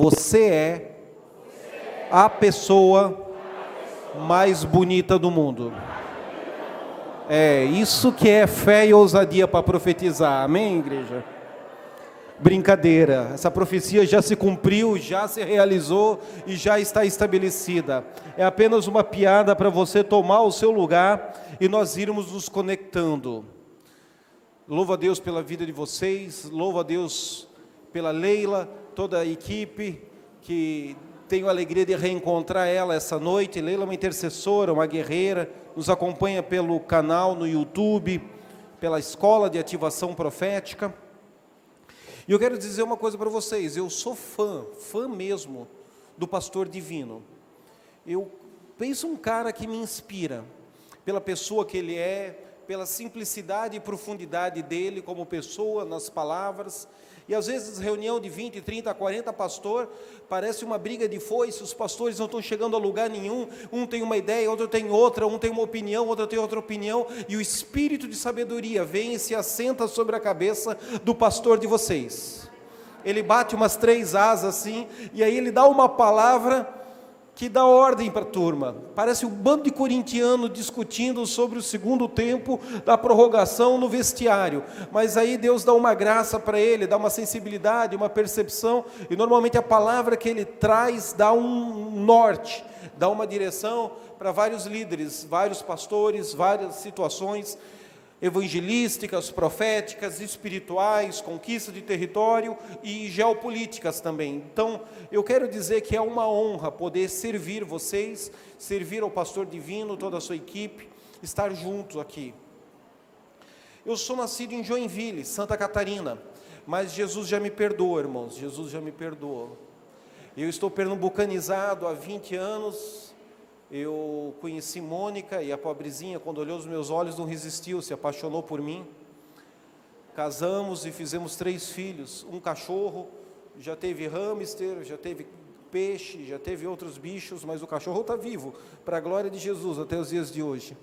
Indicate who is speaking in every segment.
Speaker 1: você é a pessoa mais bonita do mundo. É isso que é fé e ousadia para profetizar, amém, igreja? Brincadeira, essa profecia já se cumpriu, já se realizou e já está estabelecida. É apenas uma piada para você tomar o seu lugar e nós irmos nos conectando. Louvo a Deus pela vida de vocês, louvo a Deus pela Leila, toda a equipe, que tenho a alegria de reencontrar ela essa noite. Leila é uma intercessora, uma guerreira, nos acompanha pelo canal no YouTube, pela Escola de Ativação Profética. E eu quero dizer uma coisa para vocês, eu sou fã mesmo do pastor Divino. Eu penso um cara que me inspira, pela pessoa que ele é, pela simplicidade e profundidade dele como pessoa, nas palavras. E às vezes reunião de 20, 30, 40 pastor, parece uma briga de foice, os pastores não estão chegando a lugar nenhum, um tem uma ideia, outro tem outra, um tem uma opinião, outro tem outra opinião, e o espírito de sabedoria vem e se assenta sobre a cabeça do pastor de vocês. Ele bate umas 3 asas assim, e aí ele dá uma palavra que dá ordem para a turma. Parece um bando de corintiano discutindo sobre o segundo tempo da prorrogação no vestiário. Mas aí Deus dá uma graça para ele, dá uma sensibilidade, uma percepção, e normalmente a palavra que ele traz dá um norte, dá uma direção para vários líderes, vários pastores, várias situações evangelísticas, proféticas, espirituais, conquista de território e geopolíticas também. Então, eu quero dizer que é uma honra poder servir vocês, servir ao pastor Divino, toda a sua equipe, estar juntos aqui. Eu sou nascido em Joinville, Santa Catarina, mas Jesus já me perdoa, irmãos, Jesus já me perdoou. Eu estou pernambucanizado há 20 anos. Eu conheci Mônica e a pobrezinha, quando olhou os meus olhos, não resistiu, se apaixonou por mim. Casamos e fizemos 3 filhos, um cachorro, já teve hamster, já teve peixe, já teve outros bichos, mas o cachorro está vivo, para a glória de Jesus, até os dias de hoje.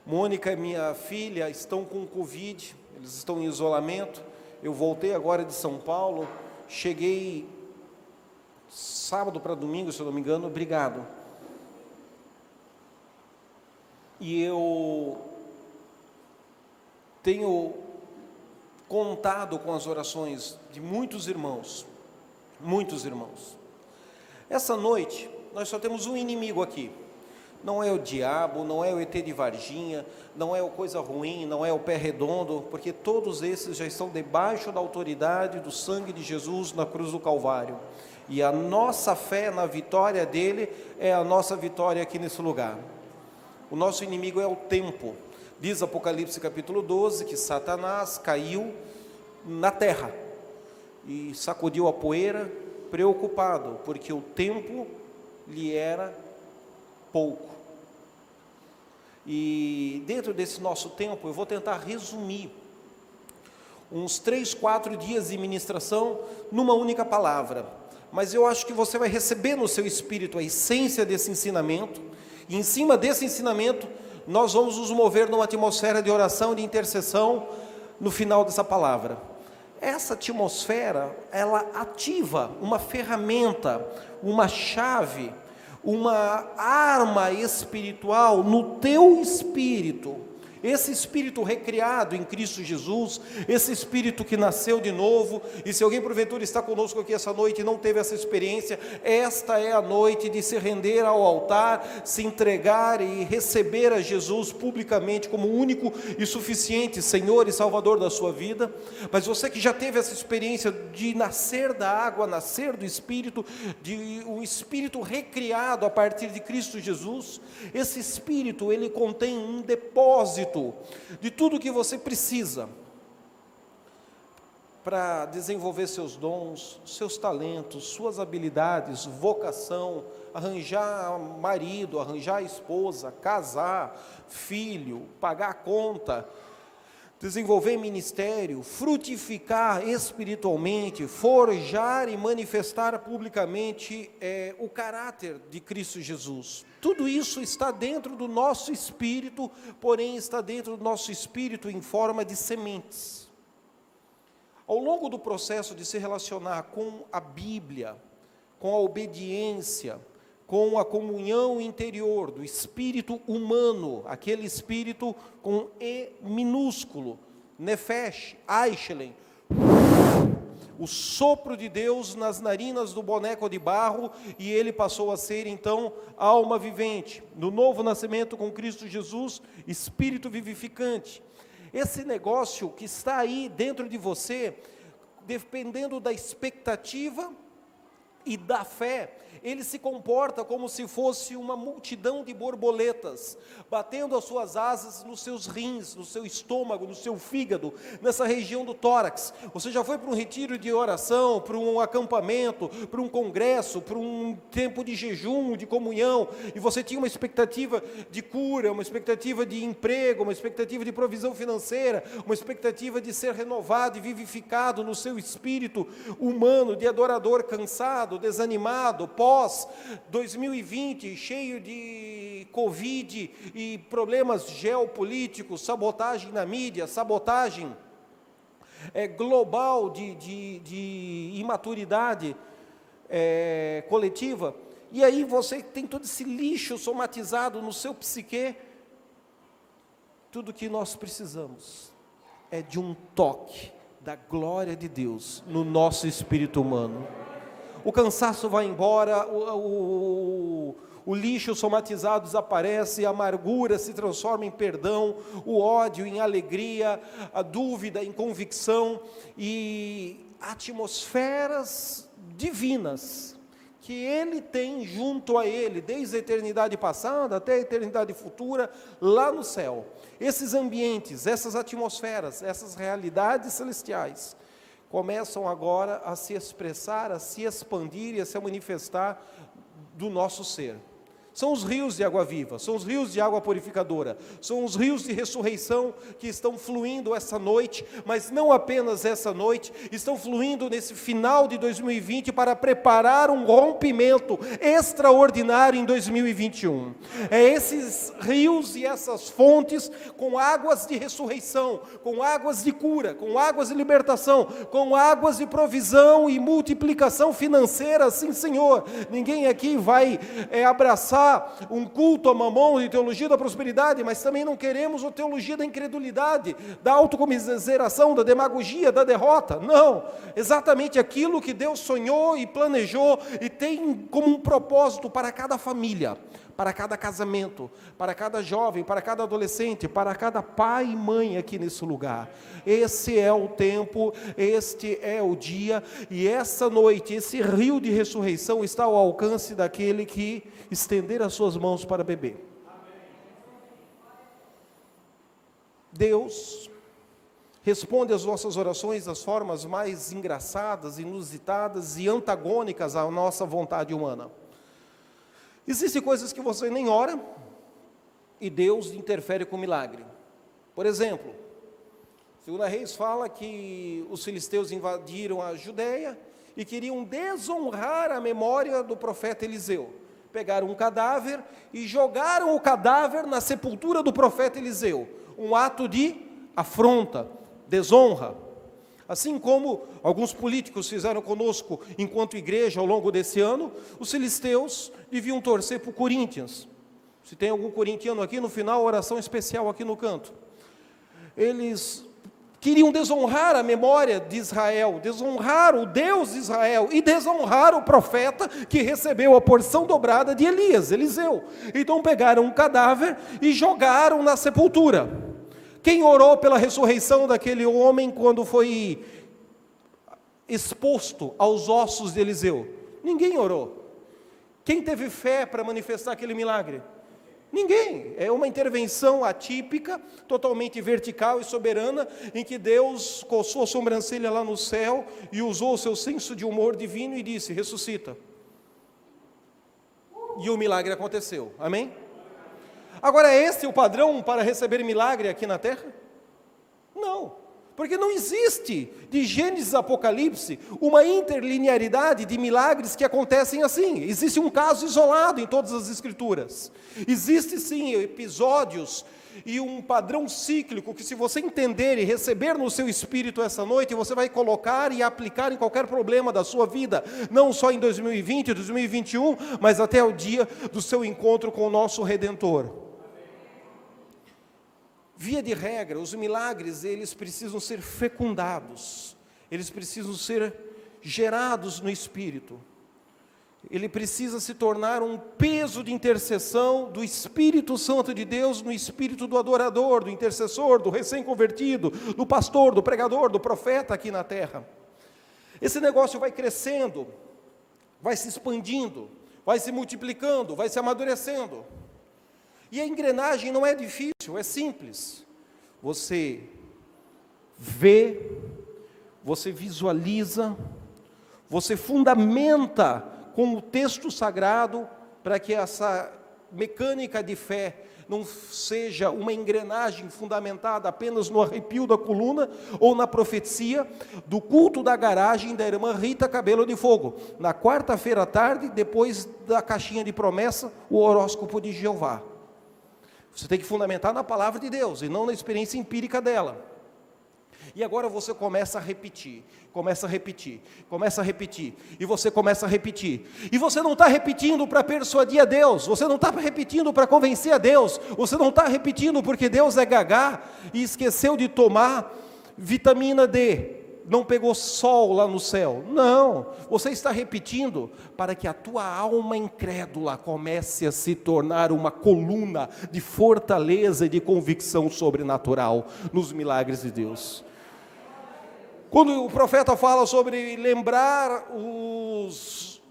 Speaker 1: Mônica e minha filha estão com Covid, eles estão em isolamento. Eu voltei agora de São Paulo, cheguei sábado para domingo, se eu não me engano, obrigado. E eu tenho contado com as orações de muitos irmãos. Essa noite, nós só temos um inimigo aqui. Não é o diabo, não é o ET de Varginha, não é o coisa ruim, não é o pé redondo, porque todos esses já estão debaixo da autoridade do sangue de Jesus na cruz do Calvário. E a nossa fé na vitória dele é a nossa vitória aqui nesse lugar. O nosso inimigo é o tempo. Diz Apocalipse capítulo 12 que Satanás caiu na terra e sacudiu a poeira, preocupado, porque o tempo lhe era pouco. E dentro desse nosso tempo, eu vou tentar resumir uns 3, 4 dias de ministração numa única palavra. Mas eu acho que você vai receber no seu espírito a essência desse ensinamento. E em cima desse ensinamento, nós vamos nos mover numa atmosfera de oração, de intercessão, no final dessa palavra. Essa atmosfera, ela ativa uma ferramenta, uma chave, uma arma espiritual no teu espírito. Esse espírito recriado em Cristo Jesus, esse espírito que nasceu de novo. E se alguém porventura está conosco aqui essa noite e não teve essa experiência, esta é a noite de se render ao altar, se entregar e receber a Jesus publicamente como único e suficiente Senhor e Salvador da sua vida. Mas você que já teve essa experiência de nascer da água, nascer do Espírito, de um Espírito recriado a partir de Cristo Jesus, esse Espírito, ele contém um depósito de tudo que você precisa para desenvolver seus dons, seus talentos, suas habilidades, vocação, arranjar marido, arranjar esposa, casar, filho, pagar conta, desenvolver ministério, frutificar espiritualmente, forjar e manifestar publicamente o caráter de Cristo Jesus. Tudo isso está dentro do nosso espírito, porém está dentro do nosso espírito em forma de sementes. Ao longo do processo de se relacionar com a Bíblia, com a obediência, com a comunhão interior do espírito humano, aquele espírito com E minúsculo, Nefesh, Aishelen, o sopro de Deus nas narinas do boneco de barro, e ele passou a ser então alma vivente, no novo nascimento com Cristo Jesus, espírito vivificante. Esse negócio que está aí dentro de você, dependendo da expectativa e da fé, ele se comporta como se fosse uma multidão de borboletas, batendo as suas asas nos seus rins, no seu estômago, no seu fígado, nessa região do tórax. Você já foi para um retiro de oração, para um acampamento, para um congresso, para um tempo de jejum, de comunhão, e você tinha uma expectativa de cura, uma expectativa de emprego, uma expectativa de provisão financeira, uma expectativa de ser renovado e vivificado no seu espírito humano, de adorador cansado, desanimado, pós-2020, cheio de Covid e problemas geopolíticos, sabotagem na mídia, sabotagem global de imaturidade coletiva, e aí você tem todo esse lixo somatizado no seu psique. Tudo que nós precisamos é de um toque da glória de Deus no nosso espírito humano. O cansaço vai embora, o lixo somatizado desaparece, a amargura se transforma em perdão, o ódio em alegria, a dúvida em convicção, e atmosferas divinas que Ele tem junto a Ele, desde a eternidade passada até a eternidade futura, lá no céu. Esses ambientes, essas atmosferas, essas realidades celestiais, começam agora a se expressar, a se expandir e a se manifestar do nosso ser. São os rios de água viva, são os rios de água purificadora, são os rios de ressurreição que estão fluindo essa noite, mas não apenas essa noite, estão fluindo nesse final de 2020 para preparar um rompimento extraordinário em 2021. É esses rios e essas fontes com águas de ressurreição, com águas de cura, com águas de libertação, com águas de provisão e multiplicação financeira, sim, Senhor. Ninguém aqui vai abraçar um culto a Mamon de teologia da prosperidade, mas também não queremos a teologia da incredulidade, da autocomiseração, da demagogia, da derrota. Não, exatamente aquilo que Deus sonhou e planejou e tem como um propósito para cada família, para cada casamento, para cada jovem, para cada adolescente, para cada pai e mãe aqui nesse lugar. Esse é o tempo, este é o dia, e essa noite, esse rio de ressurreição está ao alcance daquele que estender as suas mãos para beber. Deus responde às nossas orações das formas mais engraçadas, inusitadas e antagônicas à nossa vontade humana. Existem coisas que você nem ora e Deus interfere com milagre. Por exemplo, 2 Reis fala que os filisteus invadiram a Judeia e queriam desonrar a memória do profeta Eliseu. Pegaram um cadáver e jogaram o cadáver na sepultura do profeta Eliseu. Um ato de afronta, desonra. Assim como alguns políticos fizeram conosco enquanto igreja ao longo desse ano, os filisteus deviam torcer para o Corinthians. Se tem algum corintiano aqui, no final, oração especial aqui no canto. Eles queriam desonrar a memória de Israel, desonrar o Deus de Israel e desonrar o profeta que recebeu a porção dobrada de Elias, Eliseu. Então pegaram um cadáver e jogaram na sepultura. Quem orou pela ressurreição daquele homem quando foi exposto aos ossos de Eliseu? Ninguém orou. Quem teve fé para manifestar aquele milagre? Ninguém. É uma intervenção atípica, totalmente vertical e soberana, em que Deus coçou a sobrancelha lá no céu e usou o seu senso de humor divino e disse: ressuscita. E o milagre aconteceu. Amém? Agora, é esse o padrão para receber milagre aqui na terra? Não, porque não existe, de Gênesis a Apocalipse, uma interlinearidade de milagres que acontecem assim. Existe um caso isolado em todas as Escrituras. Existem sim episódios e um padrão cíclico que, se você entender e receber no seu espírito essa noite, você vai colocar e aplicar em qualquer problema da sua vida, não só em 2020, 2021, mas até o dia do seu encontro com o nosso Redentor. Via de regra, os milagres, eles precisam ser fecundados, eles precisam ser gerados no Espírito. Ele precisa se tornar um peso de intercessão do Espírito Santo de Deus no espírito do adorador, do intercessor, do recém-convertido, do pastor, do pregador, do profeta aqui na terra. Esse negócio vai crescendo, vai se expandindo, vai se multiplicando, vai se amadurecendo. E a engrenagem não é difícil, é simples. Você vê, você visualiza, você fundamenta com o texto sagrado, para que essa mecânica de fé não seja uma engrenagem fundamentada apenas no arrepio da coluna, ou na profecia do culto da garagem da irmã Rita Cabelo de Fogo, na quarta-feira à tarde, depois da caixinha de promessa, o horóscopo de Jeová. Você tem que fundamentar na palavra de Deus, e não na experiência empírica dela. E agora você começa a repetir, começa a repetir, começa a repetir, e você começa a repetir. E você não está repetindo para persuadir a Deus, você não está repetindo para convencer a Deus, você não está repetindo porque Deus é gagá e esqueceu de tomar vitamina D, não pegou sol lá no céu. Não, você está repetindo para que a tua alma incrédula comece a se tornar uma coluna de fortaleza e de convicção sobrenatural nos milagres de Deus. Quando o profeta fala sobre lembrar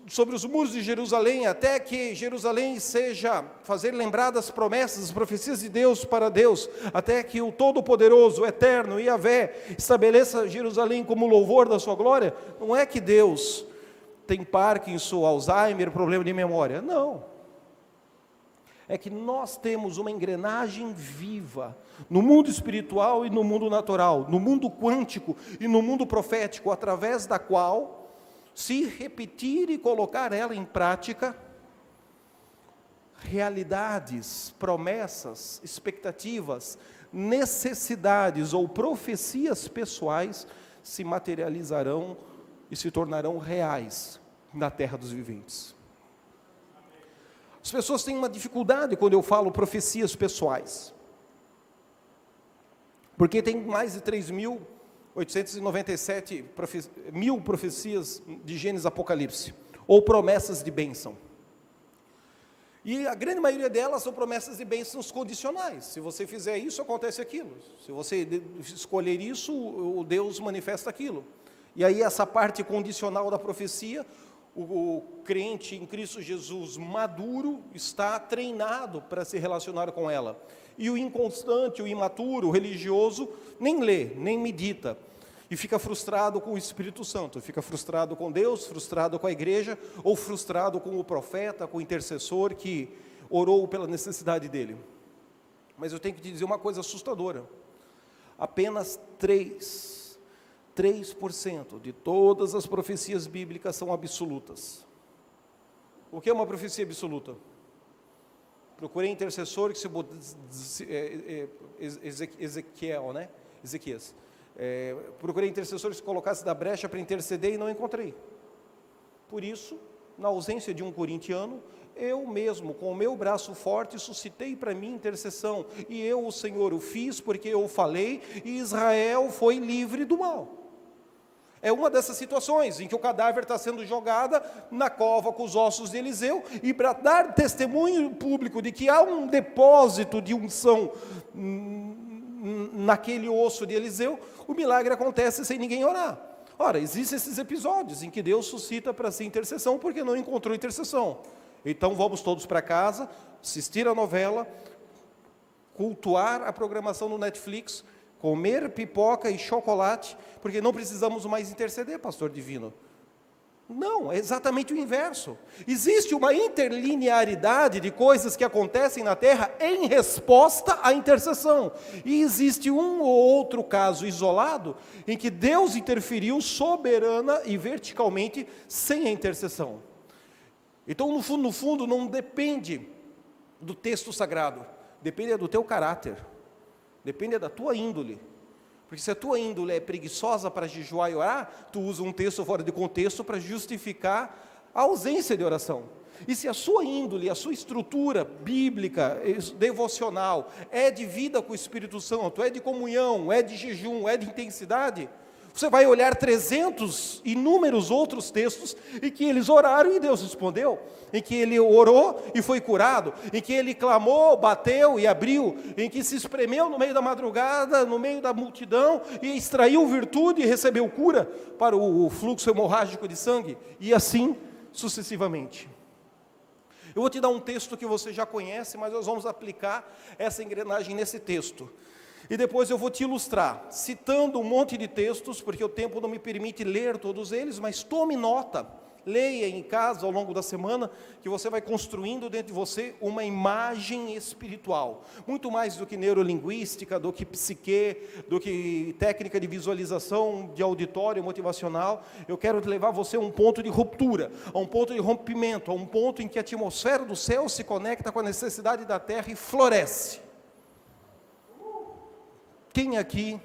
Speaker 1: sobre os muros de Jerusalém, até que Jerusalém seja, fazer lembrar das promessas, das profecias de Deus para Deus, até que o Todo-Poderoso, o Eterno, Yahvé, estabeleça Jerusalém como louvor da sua glória, não é que Deus tem Parkinson, Alzheimer, problema de memória, não. É que nós temos uma engrenagem viva, no mundo espiritual e no mundo natural, no mundo quântico e no mundo profético, através da qual, se repetir e colocar ela em prática, realidades, promessas, expectativas, necessidades ou profecias pessoais se materializarão e se tornarão reais na terra dos viventes. As pessoas têm uma dificuldade quando eu falo profecias pessoais, porque tem mais de 3.897 mil profecias de Gênesis e Apocalipse, ou promessas de bênção. E a grande maioria delas são promessas de bênçãos condicionais. Se você fizer isso, acontece aquilo. Se você escolher isso, o Deus manifesta aquilo. E aí essa parte condicional da profecia, o crente em Cristo Jesus maduro está treinado para se relacionar com ela. E o inconstante, o imaturo, o religioso, nem lê, nem medita. E fica frustrado com o Espírito Santo, fica frustrado com Deus, frustrado com a igreja, ou frustrado com o profeta, com o intercessor que orou pela necessidade dele. Mas eu tenho que te dizer uma coisa assustadora. Apenas 3% de todas as profecias bíblicas são absolutas. O que é uma profecia absoluta? Procurei intercessor, que Ezequiel, né? Ezequias. Procurei intercessores que colocasse da brecha para interceder e não encontrei. Por isso, na ausência de um corintiano, eu mesmo, com o meu braço forte, suscitei para mim intercessão. E eu, o Senhor, o fiz porque eu falei, e Israel foi livre do mal. É uma dessas situações em que o cadáver está sendo jogado na cova com os ossos de Eliseu, e para dar testemunho público de que há um depósito de unção naquele osso de Eliseu, o milagre acontece sem ninguém orar. Ora, existem esses episódios em que Deus suscita para si intercessão porque não encontrou intercessão. Então vamos todos para casa, assistir a novela, cultuar a programação no Netflix, comer pipoca e chocolate, porque não precisamos mais interceder, pastor divino. Não, é exatamente o inverso. Existe uma interlinearidade de coisas que acontecem na terra em resposta à intercessão. E existe um ou outro caso isolado em que Deus interferiu soberana e verticalmente sem a intercessão. Então, no fundo, não depende do texto sagrado, depende do teu caráter. Depende da tua índole. Porque se a tua índole é preguiçosa para jejuar e orar, tu usa um texto fora de contexto para justificar a ausência de oração. E se a sua índole, a sua estrutura bíblica, devocional, é de vida com o Espírito Santo, é de comunhão, é de jejum, é de intensidade, você vai olhar 300 inúmeros outros textos em que eles oraram e Deus respondeu, em que ele orou e foi curado, em que ele clamou, bateu e abriu, em que se espremeu no meio da madrugada, no meio da multidão e extraiu virtude e recebeu cura para o fluxo hemorrágico de sangue, e assim sucessivamente. Eu vou te dar um texto que você já conhece, mas nós vamos aplicar essa engrenagem nesse texto. E depois eu vou te ilustrar, citando um monte de textos, porque o tempo não me permite ler todos eles, mas tome nota, leia em casa ao longo da semana, que você vai construindo dentro de você uma imagem espiritual, muito mais do que neurolinguística, do que psique, do que técnica de visualização, de auditório motivacional. Eu quero levar você a um ponto de ruptura, a um ponto de rompimento, a um ponto em que a atmosfera do céu se conecta com a necessidade da terra e floresce. Quem aqui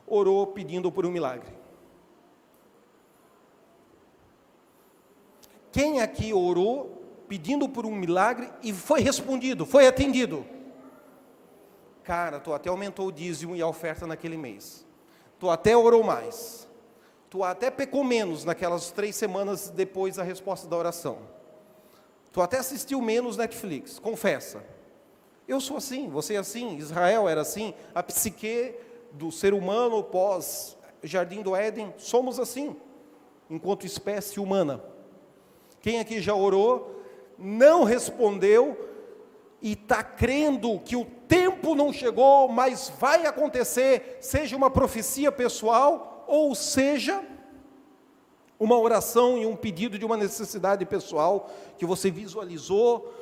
Speaker 1: orou pedindo por um milagre? Quem aqui orou pedindo por um milagre e foi respondido, foi atendido? Cara, tu até aumentou o dízimo e a oferta naquele mês. Tu até orou mais. Tu até pecou menos naquelas 3 semanas depois da resposta da oração. Tu até assistiu menos Netflix, confessa. Eu sou assim, você é assim, Israel era assim, a psique do ser humano pós Jardim do Éden, somos assim, enquanto espécie humana. Quem aqui já orou, não respondeu, e está crendo que o tempo não chegou, mas vai acontecer, seja uma profecia pessoal, ou seja, uma oração e um pedido de uma necessidade pessoal, que você visualizou,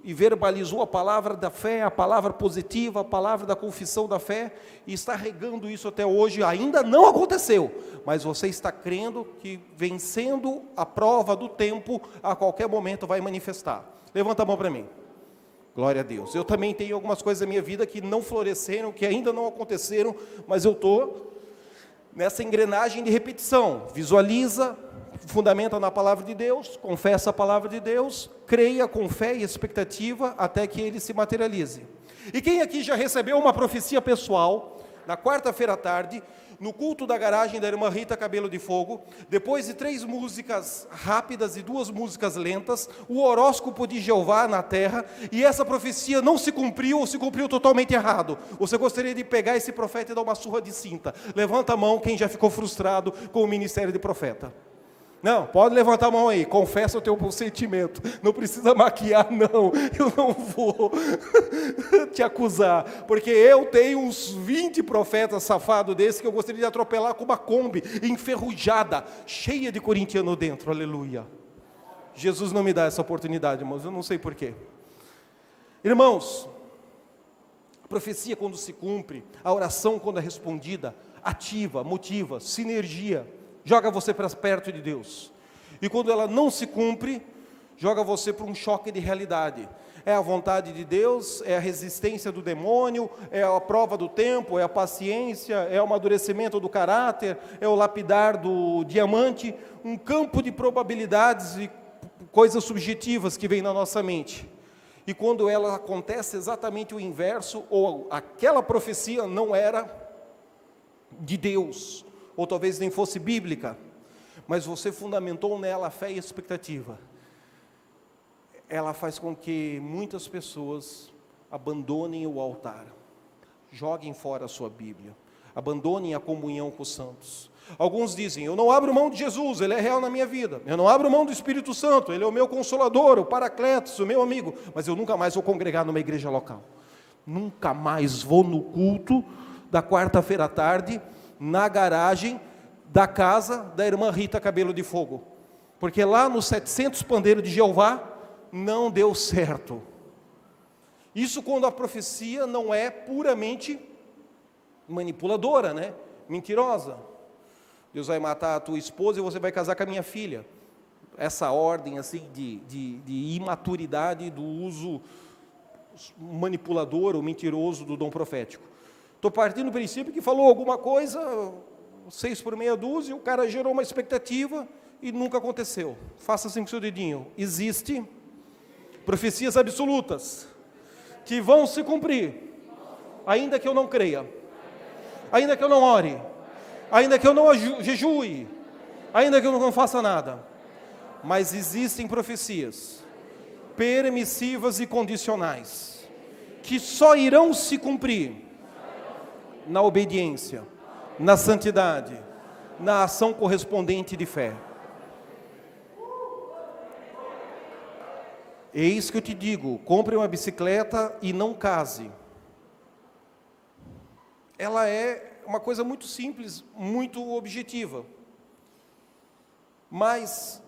Speaker 1: e verbalizou a palavra da fé, a palavra positiva, a palavra da confissão da fé, e está regando isso até hoje, ainda não aconteceu, mas você está crendo que vencendo a prova do tempo, a qualquer momento vai manifestar. Levanta a mão para mim. Glória a Deus. Eu também tenho algumas coisas na minha vida que não floresceram, que ainda não aconteceram, mas eu estou nessa engrenagem de repetição. Visualiza, fundamenta na palavra de Deus, confessa a palavra de Deus, creia com fé e expectativa até que ele se materialize. E quem aqui já recebeu uma profecia pessoal, na quarta-feira à tarde, no culto da garagem da irmã Rita Cabelo de Fogo, depois de 3 músicas rápidas e 2 músicas lentas, o horóscopo de Jeová na terra, e essa profecia não se cumpriu, ou se cumpriu totalmente errado? Você gostaria de pegar esse profeta e dar uma surra de cinta? Levanta a mão quem já ficou frustrado com o ministério de profeta. Não, pode levantar a mão aí, confessa o teu sentimento, não precisa maquiar não, eu não vou te acusar, porque eu tenho uns 20 profetas safados desses que eu gostaria de atropelar com uma Kombi enferrujada, cheia de corintiano dentro, aleluia. Jesus não me dá essa oportunidade, irmãos, eu não sei porquê. Irmãos, a profecia quando se cumpre, a oração quando é respondida, ativa, motiva, sinergia, joga você para perto de Deus. E quando ela não se cumpre, joga você para um choque de realidade. É a vontade de Deus, é a resistência do demônio, é a prova do tempo, é a paciência, é o amadurecimento do caráter, é o lapidar do diamante, um campo de probabilidades e coisas subjetivas que vem na nossa mente. E quando ela acontece exatamente o inverso, ou aquela profecia não era de Deus, ou talvez nem fosse bíblica, mas você fundamentou nela a fé e a expectativa, ela faz com que muitas pessoas abandonem o altar, joguem fora a sua Bíblia, abandonem a comunhão com os santos. Alguns dizem, eu não abro mão de Jesus, Ele é real na minha vida, eu não abro mão do Espírito Santo, Ele é o meu consolador, o Paracletos, o meu amigo, mas eu nunca mais vou congregar numa igreja local, nunca mais vou no culto da quarta-feira à tarde, na garagem da casa da irmã Rita Cabelo de Fogo, porque lá nos 700 pandeiros de Jeová, não deu certo. Isso quando a profecia não é puramente manipuladora, né? Mentirosa. Deus vai matar a tua esposa e você vai casar com a minha filha. Essa ordem assim de imaturidade do uso manipulador ou mentiroso do dom profético. Estou partindo do princípio que falou alguma coisa, 6 por meia dúzia, o cara gerou uma expectativa e nunca aconteceu. Faça assim com o seu dedinho. Existe profecias absolutas que vão se cumprir, ainda que eu não creia, ainda que eu não ore, ainda que eu não jejue, ainda que eu não faça nada. Mas existem profecias permissivas e condicionais que só irão se cumprir na obediência, na santidade, na ação correspondente de fé. Eis que eu te digo, compre uma bicicleta e não case. Ela é uma coisa muito simples, muito objetiva. Mas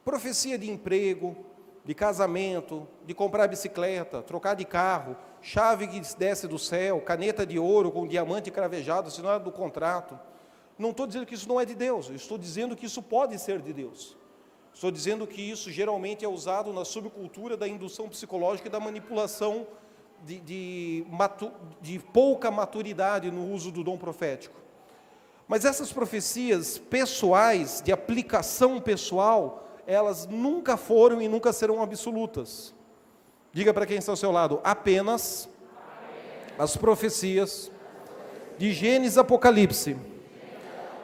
Speaker 1: profecia de emprego, de casamento, de comprar bicicleta, trocar de carro, chave que desce do céu, caneta de ouro com diamante cravejado, assinado do contrato. Não estou dizendo que isso não é de Deus, eu estou dizendo que isso pode ser de Deus. Estou dizendo que isso geralmente é usado na subcultura da indução psicológica e da manipulação de pouca maturidade no uso do dom profético. Mas essas profecias pessoais, de aplicação pessoal, elas nunca foram e nunca serão absolutas. Diga para quem está ao seu lado, apenas as profecias de Gênesis e Apocalipse,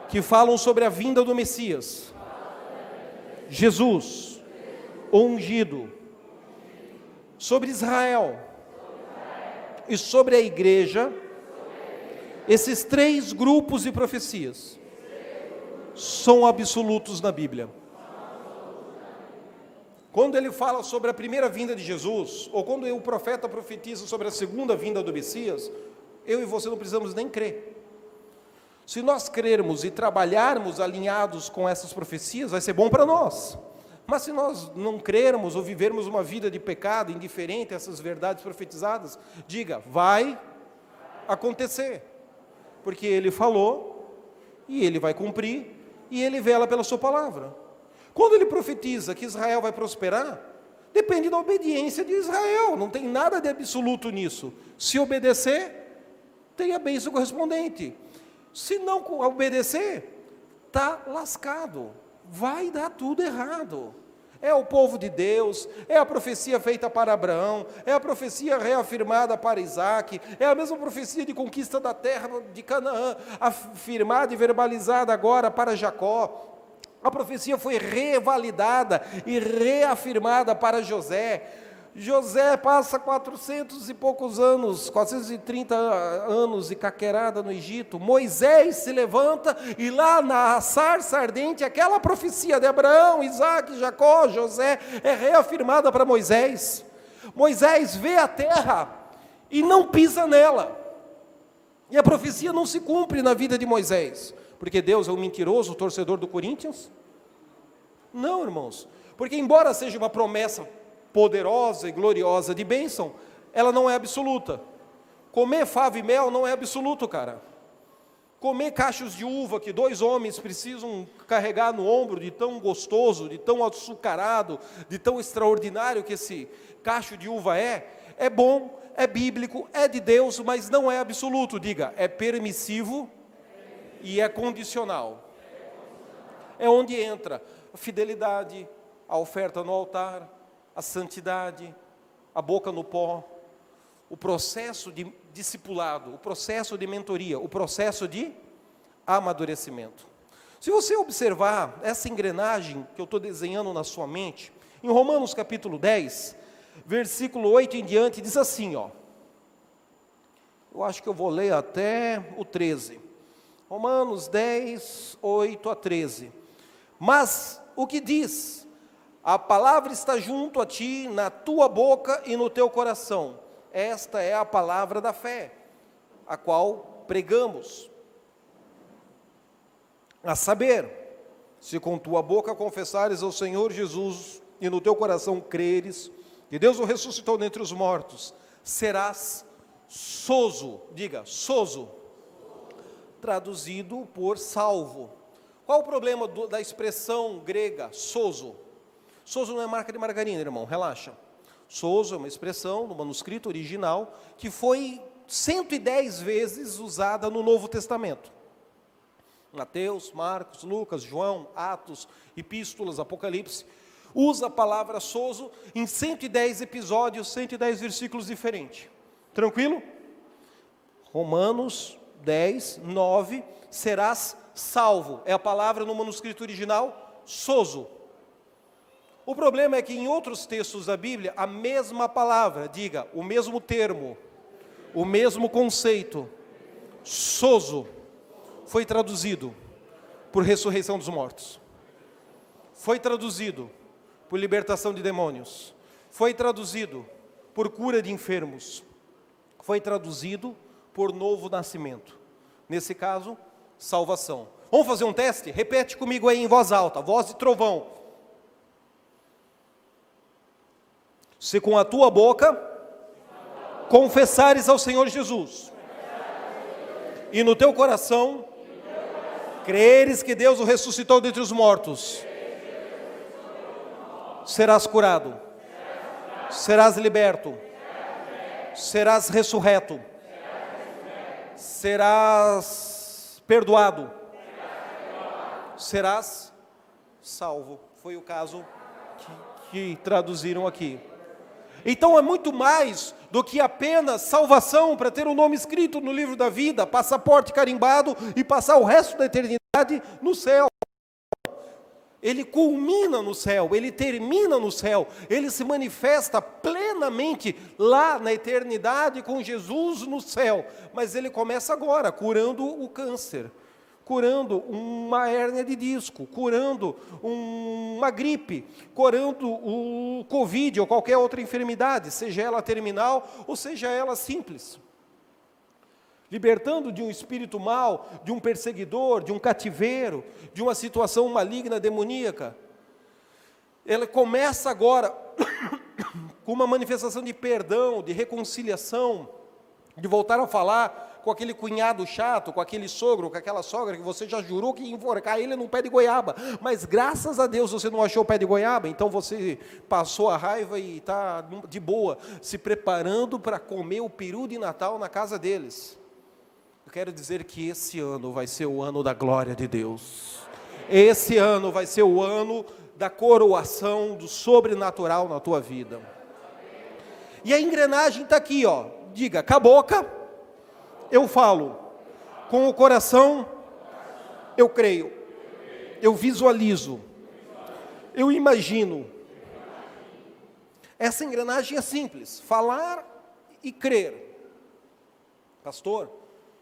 Speaker 1: que falam sobre a vinda do Messias, Jesus, o ungido, sobre Israel e sobre a igreja, esses 3 grupos de profecias são absolutos na Bíblia. Quando ele fala sobre a primeira vinda de Jesus, ou quando o profeta profetiza sobre a segunda vinda do Messias, eu e você não precisamos nem crer. Se nós crermos e trabalharmos alinhados com essas profecias, vai ser bom para nós. Mas se nós não crermos ou vivermos uma vida de pecado, indiferente a essas verdades profetizadas, diga, vai acontecer. Porque ele falou, e ele vai cumprir, e ele vela pela sua palavra. Quando ele profetiza que Israel vai prosperar, depende da obediência de Israel, não tem nada de absoluto nisso. Se obedecer, tem a bênção correspondente. Se não obedecer, está lascado, vai dar tudo errado. É o povo de Deus, é a profecia feita para Abraão, é a profecia reafirmada para Isaac, é a mesma profecia de conquista da terra de Canaã, afirmada e verbalizada agora para Jacó. A profecia foi revalidada e reafirmada para José. José passa 400 e poucos anos, 430 anos de caquerada no Egito. Moisés se levanta e lá na sarça ardente, aquela profecia de Abraão, Isaac, Jacó, José, é reafirmada para Moisés. Moisés vê a terra e não pisa nela. E a profecia não se cumpre na vida de Moisés. Porque Deus é um mentiroso, torcedor do Corinthians? Não, irmãos. Porque embora seja uma promessa poderosa e gloriosa de bênção, ela não é absoluta. Comer fava e mel não é absoluto, cara. Comer cachos de uva que 2 homens precisam carregar no ombro, de tão gostoso, de tão açucarado, de tão extraordinário que esse cacho de uva é bom, é bíblico, é de Deus, mas não é absoluto. Diga, é permissivo e é condicional. É onde entra a fidelidade, a oferta no altar, a santidade, a boca no pó, o processo de discipulado, o processo de mentoria, o processo de amadurecimento. Se você observar essa engrenagem que eu estou desenhando na sua mente, em Romanos capítulo 10, versículo 8 em diante, diz assim, ó. Eu acho que eu vou ler até o 13. Romanos 10, 8 a 13. Mas o que diz? A palavra está junto a ti, na tua boca e no teu coração. Esta é a palavra da fé, a qual pregamos. A saber, se com tua boca confessares ao Senhor Jesus e no teu coração creres que Deus o ressuscitou dentre os mortos, serás sozo. Diga, sozo. Traduzido por salvo. Qual o problema da expressão grega sozo? Sozo não é marca de margarina, irmão, relaxa. Sozo é uma expressão no manuscrito original que foi 110 vezes usada no Novo Testamento. Mateus, Marcos, Lucas, João, Atos, Epístolas, Apocalipse, usa a palavra sozo em 110 episódios, 110 versículos diferentes. Tranquilo? Romanos 10, 9, serás salvo. É a palavra no manuscrito original, sozo. O problema é que em outros textos da Bíblia, a mesma palavra, diga, o mesmo termo, o mesmo conceito, sozo, foi traduzido por ressurreição dos mortos. Foi traduzido por libertação de demônios. Foi traduzido por cura de enfermos. Foi traduzido por novo nascimento. Nesse caso, salvação. Vamos fazer um teste? Repete comigo aí em voz alta, voz de trovão. Se com a tua boca confessares ao Senhor Jesus, e no teu coração creres que Deus o ressuscitou dentre os mortos, serás curado, serás liberto, serás ressurreto, serás perdoado, serás salvo. Foi o caso que traduziram aqui. Então é muito mais do que apenas salvação para ter o nome escrito no livro da vida, passaporte carimbado e passar o resto da eternidade no céu. Ele culmina no céu, ele termina no céu, ele se manifesta plenamente lá na eternidade com Jesus no céu. Mas ele começa agora, curando o câncer, curando uma hérnia de disco, curando uma gripe, curando o Covid ou qualquer outra enfermidade, seja ela terminal ou seja ela simples. Libertando de um espírito mau, de um perseguidor, de um cativeiro, de uma situação maligna, demoníaca. Ela começa agora com uma manifestação de perdão, de reconciliação, de voltar a falar com aquele cunhado chato, com aquele sogro, com aquela sogra que você já jurou que ia enforcar ele num pé de goiaba, mas graças a Deus você não achou o pé de goiaba, então você passou a raiva e está de boa, se preparando para comer o peru de Natal na casa deles. Eu quero dizer que esse ano vai ser o ano da glória de Deus. Esse ano vai ser o ano da coroação do sobrenatural na tua vida. E a engrenagem está aqui, ó. Diga, com a boca eu falo, com o coração eu creio, eu visualizo, eu imagino. Essa engrenagem é simples, falar e crer. Pastor,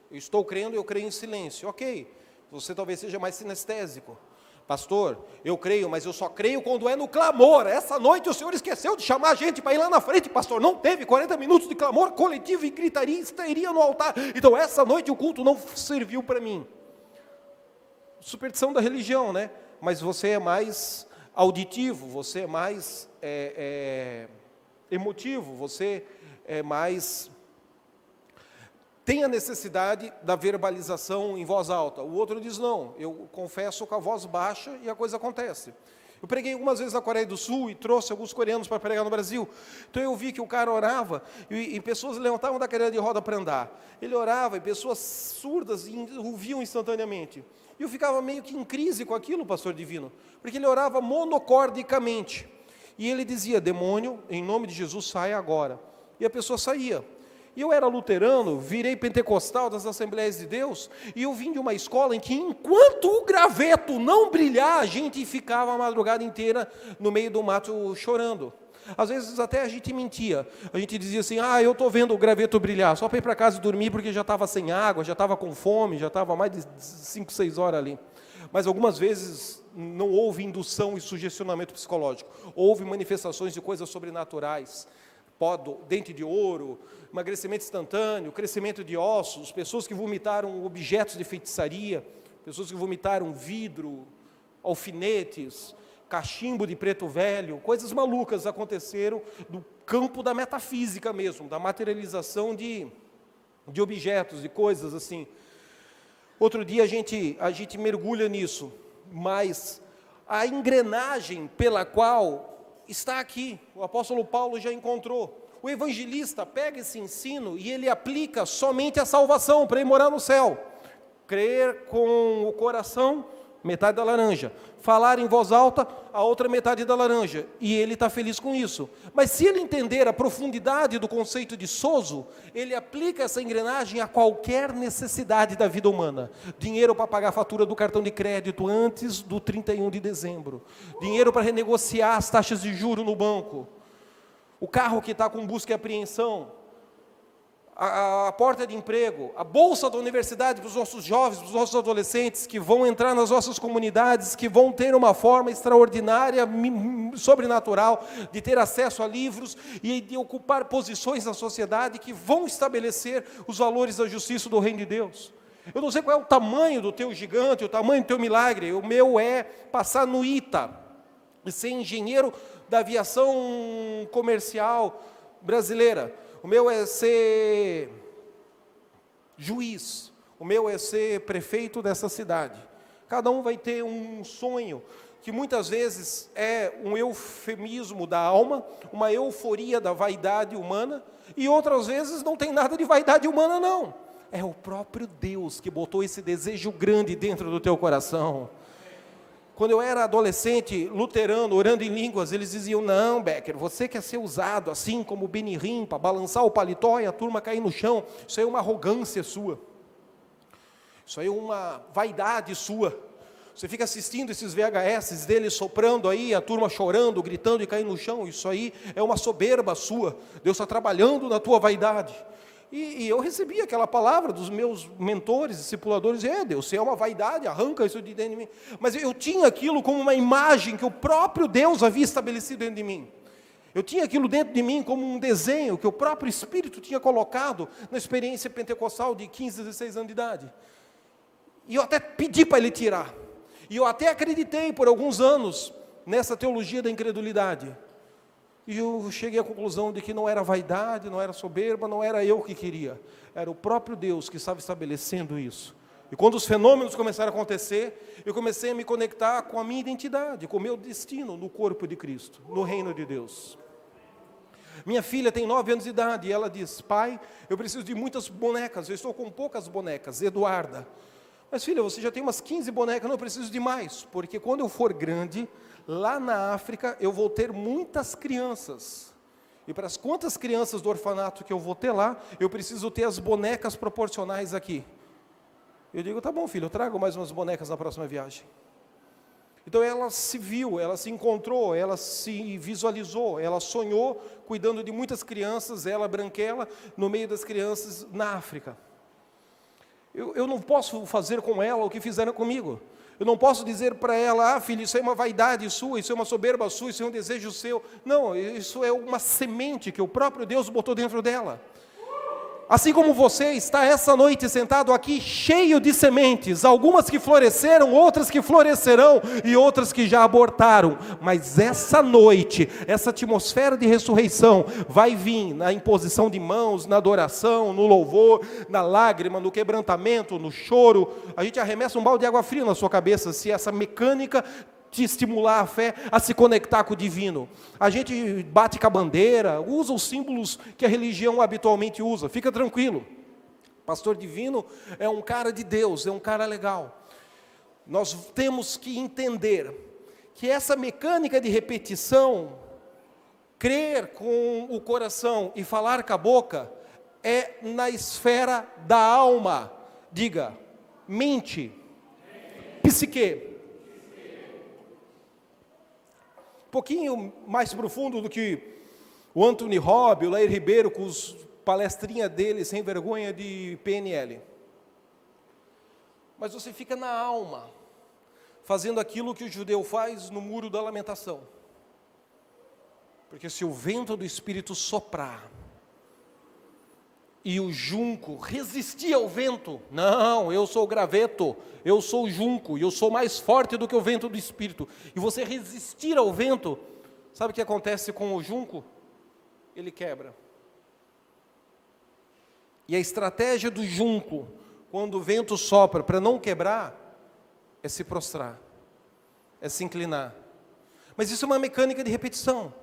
Speaker 1: eu estou crendo e eu creio em silêncio. Ok, você talvez seja mais sinestésico. Pastor, eu creio, mas eu só creio quando é no clamor. Essa noite o Senhor esqueceu de chamar a gente para ir lá na frente, pastor. Não teve 40 minutos de clamor coletivo e gritaria, histeria no altar. Então essa noite o culto não serviu para mim. Superstição da religião, né? Mas você é mais auditivo, você é mais emotivo, você é mais... tem a necessidade da verbalização em voz alta. O outro diz, não, eu confesso com a voz baixa e a coisa acontece. Eu preguei algumas vezes na Coreia do Sul e trouxe alguns coreanos para pregar no Brasil. Então eu vi que o cara orava e pessoas levantavam da cadeira de roda para andar. Ele orava e pessoas surdas ouviam instantaneamente. E eu ficava meio que em crise com aquilo, pastor divino, porque ele orava monocordicamente. E ele dizia, demônio, em nome de Jesus, saia agora. E a pessoa saía. E eu era luterano, virei pentecostal das Assembleias de Deus, e eu vim de uma escola em que, enquanto o graveto não brilhar, a gente ficava a madrugada inteira no meio do mato chorando. Às vezes até a gente mentia, a gente dizia assim, eu estou vendo o graveto brilhar, só para ir para casa e dormir, porque já estava sem água, já estava com fome, já estava mais de 5, 6 horas ali. Mas algumas vezes não houve indução e sugestionamento psicológico, houve manifestações de coisas sobrenaturais, dente de ouro, emagrecimento instantâneo, crescimento de ossos, pessoas que vomitaram objetos de feitiçaria, pessoas que vomitaram vidro, alfinetes, cachimbo de preto velho, coisas malucas aconteceram no campo da metafísica mesmo, da materialização de objetos, de coisas assim. Outro dia a gente mergulha nisso, mas a engrenagem pela qual está aqui, o apóstolo Paulo já encontrou. O evangelista pega esse ensino e ele aplica somente a salvação para ir morar no céu. Crer com o coração, metade da laranja. Falar em voz alta, a outra metade da laranja. E ele está feliz com isso. Mas se ele entender a profundidade do conceito de sozo, ele aplica essa engrenagem a qualquer necessidade da vida humana. Dinheiro para pagar a fatura do cartão de crédito antes do 31 de dezembro. Dinheiro para renegociar as taxas de juros no banco. O carro que está com busca e apreensão. A porta de emprego, a bolsa da universidade para os nossos jovens, para os nossos adolescentes que vão entrar nas nossas comunidades, que vão ter uma forma extraordinária, sobrenatural, de ter acesso a livros e de ocupar posições na sociedade que vão estabelecer os valores da justiça do reino de Deus. Eu não sei qual é o tamanho do teu gigante, o tamanho do teu milagre. O meu é passar no ITA e ser engenheiro da aviação comercial brasileira. O meu é ser juiz, o meu é ser prefeito dessa cidade. Cada um vai ter um sonho, que muitas vezes é um eufemismo da alma, uma euforia da vaidade humana, e outras vezes não tem nada de vaidade humana não. É o próprio Deus que botou esse desejo grande dentro do teu coração. Quando eu era adolescente, luterano, orando em línguas, eles diziam, não, Becker, você quer ser usado assim como o Benihim, para balançar o paletó e a turma cair no chão. Isso aí é uma arrogância sua. Isso aí é uma vaidade sua. Você fica assistindo esses VHS deles soprando aí, a turma chorando, gritando e caindo no chão. Isso aí é uma soberba sua. Deus está trabalhando na tua vaidade. E eu recebi aquela palavra dos meus mentores, discipuladores, Deus, você é uma vaidade, arranca isso de dentro de mim. Mas eu tinha aquilo como uma imagem que o próprio Deus havia estabelecido dentro de mim. Eu tinha aquilo dentro de mim como um desenho que o próprio Espírito tinha colocado na experiência pentecostal de 15, 16 anos de idade. E eu até pedi para ele tirar. E eu até acreditei por alguns anos nessa teologia da incredulidade. E eu cheguei à conclusão de que não era vaidade, não era soberba, não era eu que queria. Era o próprio Deus que estava estabelecendo isso. E quando os fenômenos começaram a acontecer, eu comecei a me conectar com a minha identidade, com o meu destino no corpo de Cristo, no reino de Deus. Minha filha tem 9 anos de idade e ela diz, pai, eu preciso de muitas bonecas, eu estou com poucas bonecas, Eduarda. Mas filha, você já tem umas 15 bonecas, não, eu preciso de mais, porque quando eu for grande, lá na África, eu vou ter muitas crianças. E para as quantas crianças do orfanato que eu vou ter lá, eu preciso ter as bonecas proporcionais aqui. Eu digo, tá bom, filho, eu trago mais umas bonecas na próxima viagem. Então ela se viu, ela se encontrou, ela se visualizou, ela sonhou cuidando de muitas crianças, ela branquela, no meio das crianças na África. Eu não posso fazer com ela o que fizeram comigo. Eu não posso dizer para ela, filho, isso é uma vaidade sua, isso é uma soberba sua, isso é um desejo seu. Não, isso é uma semente que o próprio Deus botou dentro dela. Assim como você está essa noite sentado aqui cheio de sementes, algumas que floresceram, outras que florescerão e outras que já abortaram. Mas essa noite, essa atmosfera de ressurreição vai vir na imposição de mãos, na adoração, no louvor, na lágrima, no quebrantamento, no choro. A gente arremessa um balde de água fria na sua cabeça se essa mecânica te estimular a fé a se conectar com o divino. A gente bate com a bandeira, usa os símbolos que a religião habitualmente usa, fica tranquilo. Pastor divino é um cara de Deus, é um cara legal. Nós temos que entender que essa mecânica de repetição, crer com o coração e falar com a boca, é na esfera da alma. Diga, mente, psique. Um pouquinho mais profundo do que o Anthony Robb, o Lair Ribeiro, com os palestrinhas dele, sem vergonha de PNL. Mas você fica na alma, fazendo aquilo que o judeu faz no muro da lamentação. Porque se o vento do Espírito soprar, e o junco resistir ao vento, não, eu sou o graveto, eu sou o junco, e eu sou mais forte do que o vento do Espírito, e você resistir ao vento, sabe o que acontece com o junco? Ele quebra. E a estratégia do junco, quando o vento sopra para não quebrar, é se prostrar, é se inclinar. Mas isso é uma mecânica de repetição.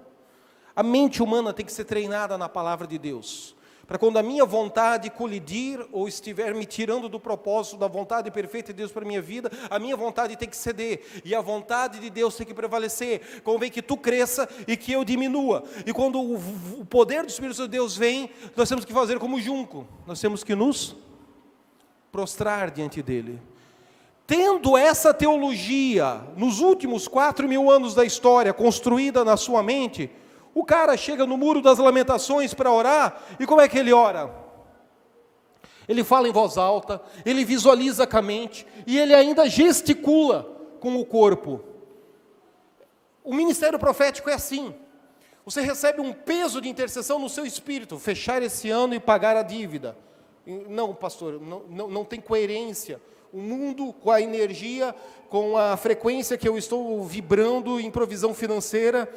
Speaker 1: A mente humana tem que ser treinada na palavra de Deus, para quando a minha vontade colidir ou estiver me tirando do propósito da vontade perfeita de Deus para a minha vida, a minha vontade tem que ceder, e a vontade de Deus tem que prevalecer. Convém que tu cresça e que eu diminua. E quando o poder do Espírito de Deus vem, nós temos que fazer como junco, nós temos que nos prostrar diante dele. Tendo essa teologia, nos últimos 4.000 anos da história, construída na sua mente, o cara chega no Muro das Lamentações para orar, e como é que ele ora? Ele fala em voz alta, ele visualiza com a mente, e ele ainda gesticula com o corpo. O ministério profético é assim. Você recebe um peso de intercessão no seu espírito, fechar esse ano e pagar a dívida. Não, pastor, não tem coerência. O mundo, com a energia, com a frequência que eu estou vibrando em provisão financeira,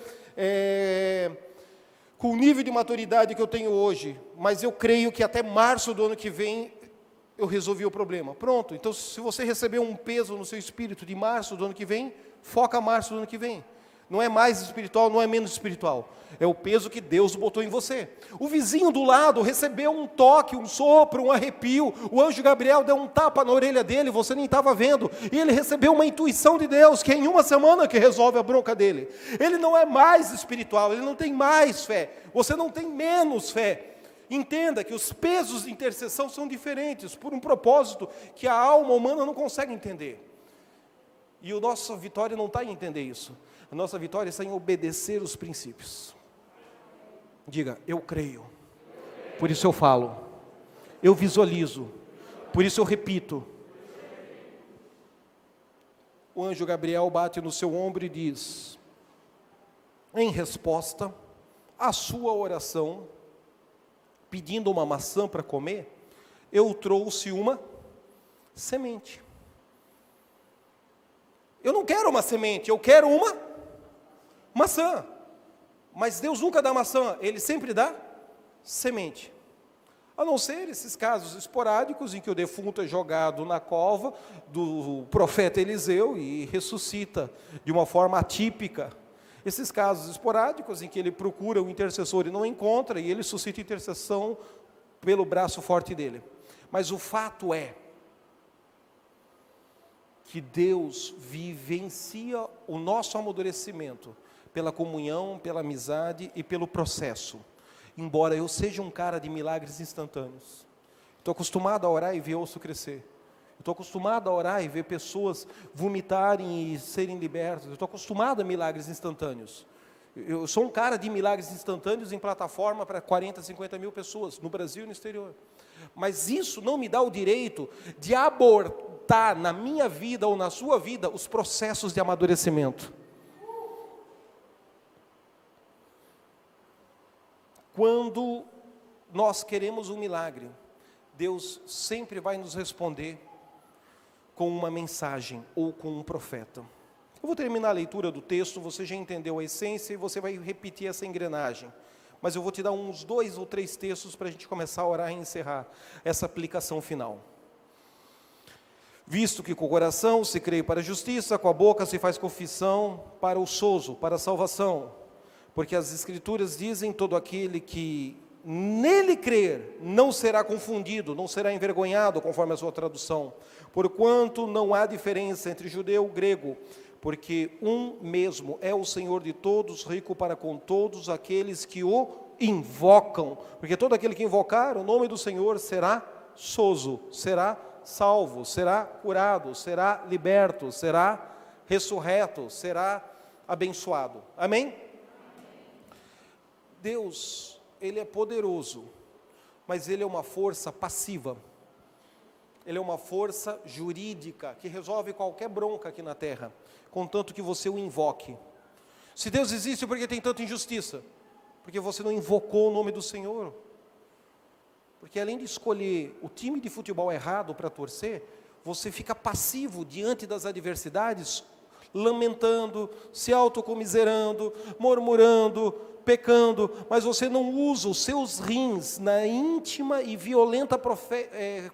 Speaker 1: com o nível de maturidade que eu tenho hoje, mas eu creio que até março do ano que vem eu resolvi o problema. Pronto, então se você receber um peso no seu espírito de março do ano que vem, foca março do ano que vem. Não é mais espiritual, não é menos espiritual. É o peso que Deus botou em você. O vizinho do lado recebeu um toque, um sopro, um arrepio. O anjo Gabriel deu um tapa na orelha dele, você nem estava vendo. E ele recebeu uma intuição de Deus, que é em uma semana que resolve a bronca dele. Ele não é mais espiritual, ele não tem mais fé. Você não tem menos fé. Entenda que os pesos de intercessão são diferentes, por um propósito que a alma humana não consegue entender. E a nossa vitória não está em entender isso. A nossa vitória está em obedecer os princípios. Diga, eu creio, por isso eu falo. Eu visualizo, por isso eu repito. O anjo Gabriel bate no seu ombro e diz, em resposta à sua oração, pedindo uma maçã para comer, eu trouxe uma semente. Eu não quero uma semente, eu quero uma maçã. Mas Deus nunca dá maçã, Ele sempre dá semente. A não ser esses casos esporádicos em que o defunto é jogado na cova do profeta Eliseu e ressuscita de uma forma atípica. Esses casos esporádicos em que ele procura o intercessor e não encontra, e ele suscita intercessão pelo braço forte dele. Mas o fato é que Deus vivencia o nosso amadurecimento pela comunhão, pela amizade e pelo processo. Embora eu seja um cara de milagres instantâneos. Estou acostumado a orar e ver osso crescer. Estou acostumado a orar e ver pessoas vomitarem e serem libertas. Estou acostumado a milagres instantâneos. Eu sou um cara de milagres instantâneos em plataforma para 40, 50 mil pessoas, no Brasil e no exterior. Mas isso não me dá o direito de abortar na minha vida ou na sua vida os processos de amadurecimento. Quando nós queremos um milagre, Deus sempre vai nos responder com uma mensagem ou com um profeta. Eu vou terminar a leitura do texto, você já entendeu a essência e você vai repetir essa engrenagem. Mas eu vou te dar uns 2 ou 3 textos para a gente começar a orar e encerrar essa aplicação final. Visto que com o coração se crê para a justiça, com a boca se faz confissão para o sozo, para a salvação. Porque as Escrituras dizem, todo aquele que nele crer não será confundido, não será envergonhado, conforme a sua tradução. Porquanto não há diferença entre judeu e grego, porque um mesmo é o Senhor de todos, rico para com todos aqueles que o invocam. Porque todo aquele que invocar o nome do Senhor será sozo, será salvo, será curado, será liberto, será ressurreto, será abençoado. Amém? Deus, Ele é poderoso, mas Ele é uma força passiva. Ele é uma força jurídica que resolve qualquer bronca aqui na terra, contanto que você o invoque. Se Deus existe, por que tem tanta injustiça? Porque você não invocou o nome do Senhor. Porque além de escolher o time de futebol errado para torcer, você fica passivo diante das adversidades, lamentando, se autocomiserando, murmurando, pecando, mas você não usa os seus rins na íntima e violenta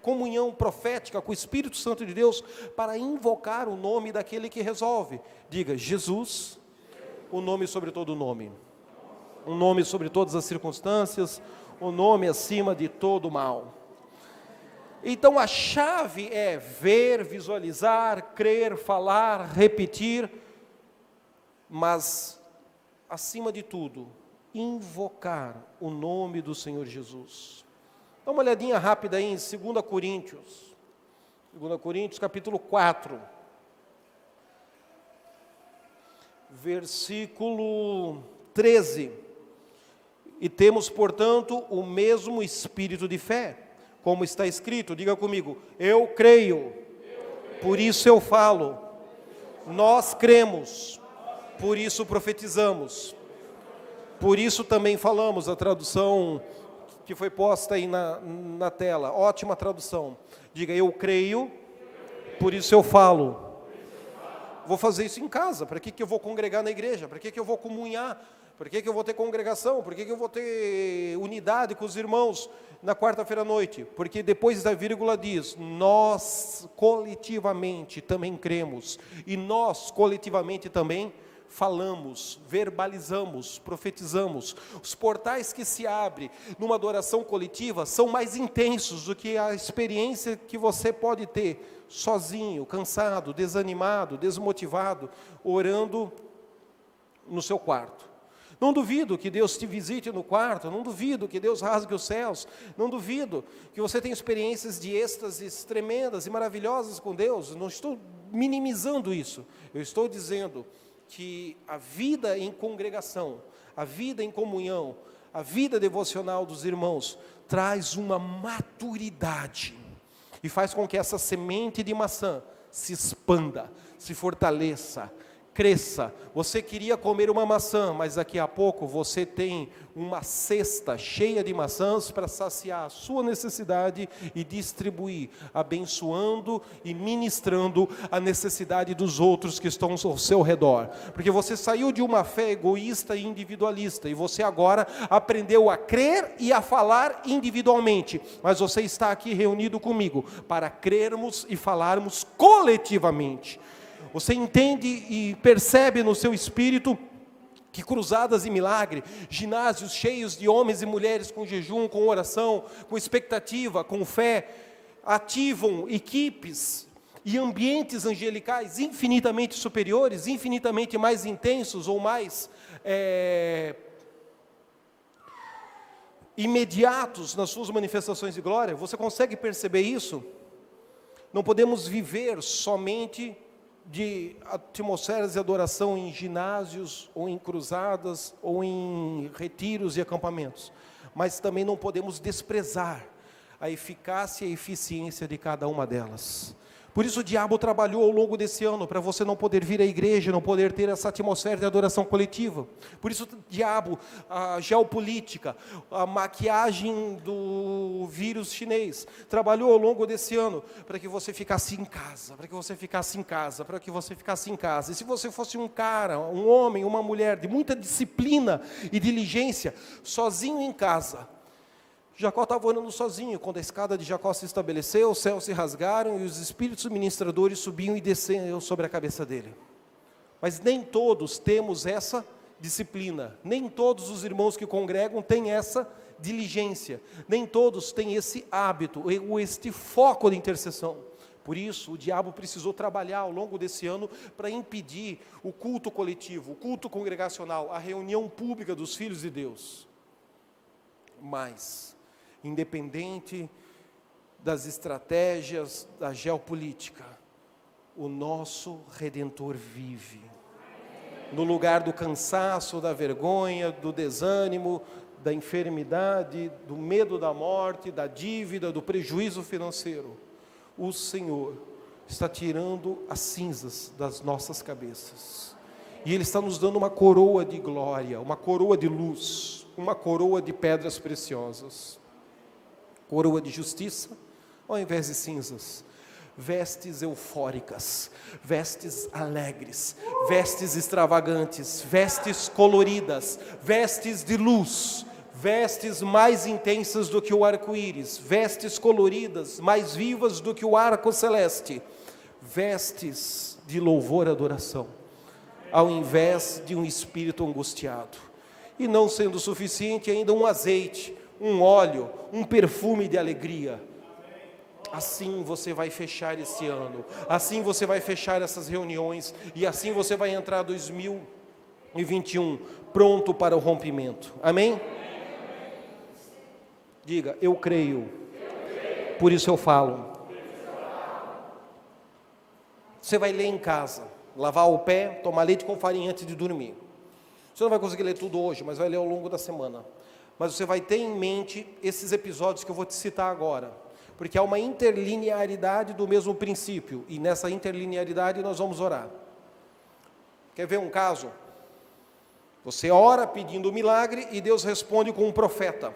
Speaker 1: comunhão profética com o Espírito Santo de Deus para invocar o nome daquele que resolve. Diga, Jesus, o nome sobre todo nome. um nome sobre todas as circunstâncias, um nome acima de todo mal. Então a chave é ver, visualizar, crer, falar, repetir, mas acima de tudo, invocar o nome do Senhor Jesus. Dá uma olhadinha rápida aí em 2 Coríntios. 2 Coríntios capítulo 4. Versículo 13. E temos, portanto, o mesmo espírito de fé, como está escrito, diga comigo, eu creio, por isso eu falo, nós cremos, por isso profetizamos, por isso também falamos, a tradução que foi posta aí na tela, ótima tradução, diga, eu creio, por isso eu falo. Vou fazer isso em casa, para que eu vou congregar na igreja, para que eu vou comunhar, para que eu vou ter congregação, para que eu vou ter unidade com os irmãos na quarta-feira à noite? Porque depois da vírgula diz, nós coletivamente também cremos, e nós coletivamente também falamos, verbalizamos, profetizamos. Os portais que se abrem numa adoração coletiva são mais intensos do que a experiência que você pode ter sozinho, cansado, desanimado, desmotivado, orando no seu quarto. Não duvido que Deus te visite no quarto, não duvido que Deus rasgue os céus, não duvido que você tenha experiências de êxtases tremendas e maravilhosas com Deus, não estou minimizando isso, eu estou dizendo que a vida em congregação, a vida em comunhão, a vida devocional dos irmãos, traz uma maturidade, e faz com que essa semente de maçã se expanda, se fortaleça, cresça. Você queria comer uma maçã, mas daqui a pouco você tem uma cesta cheia de maçãs para saciar a sua necessidade e distribuir, abençoando e ministrando a necessidade dos outros que estão ao seu redor. Porque você saiu de uma fé egoísta e individualista, e você agora aprendeu a crer e a falar individualmente, mas você está aqui reunido comigo para crermos e falarmos coletivamente. Você entende e percebe no seu espírito que cruzadas e milagre, ginásios cheios de homens e mulheres com jejum, com oração, com expectativa, com fé, ativam equipes e ambientes angelicais infinitamente superiores, infinitamente mais intensos ou mais imediatos nas suas manifestações de glória. Você consegue perceber isso? Não podemos viver somente de atmosferas de adoração em ginásios, ou em cruzadas, ou em retiros e acampamentos, mas também não podemos desprezar a eficácia e eficiência de cada uma delas. Por isso o diabo trabalhou ao longo desse ano, para você não poder vir à igreja, não poder ter essa atmosfera de adoração coletiva. Por isso o diabo, a geopolítica, a maquiagem do vírus chinês, trabalhou ao longo desse ano, para que você ficasse em casa, para que você ficasse em casa, para que você ficasse em casa. E se você fosse um cara, um homem, uma mulher, de muita disciplina e diligência, sozinho em casa, Jacó estava orando sozinho, quando a escada de Jacó se estabeleceu, os céus se rasgaram e os espíritos ministradores subiam e desciam sobre a cabeça dele. Mas nem todos temos essa disciplina, nem todos os irmãos que congregam têm essa diligência, nem todos têm esse hábito, este foco de intercessão. Por isso, o diabo precisou trabalhar ao longo desse ano para impedir o culto coletivo, o culto congregacional, a reunião pública dos filhos de Deus. Mas independente das estratégias da geopolítica, o nosso Redentor vive. No lugar do cansaço, da vergonha, do desânimo, da enfermidade, do medo da morte, da dívida, do prejuízo financeiro, o Senhor está tirando as cinzas das nossas cabeças. E Ele está nos dando uma coroa de glória, uma coroa de luz, uma coroa de pedras preciosas. Coroa de justiça, ao invés de cinzas, vestes eufóricas, vestes alegres, vestes extravagantes, vestes coloridas, vestes de luz, vestes mais intensas do que o arco-íris, vestes coloridas, mais vivas do que o arco celeste, vestes de louvor e adoração, ao invés de um espírito angustiado. e não sendo suficiente, ainda um azeite, um óleo, um perfume de alegria. Assim você vai fechar esse ano, assim você vai fechar essas reuniões, e assim você vai entrar 2021 pronto para o rompimento. Amém? Diga, eu creio, por isso eu falo. Você vai ler em casa, lavar o pé, tomar leite com farinha antes de dormir. Você não vai conseguir ler tudo hoje, mas vai ler ao longo da semana. Mas você vai ter em mente esses episódios que eu vou te citar agora, porque há uma interlinearidade do mesmo princípio, e nessa interlinearidade nós vamos orar. Quer ver um caso? Você ora pedindo um milagre e Deus responde com um profeta.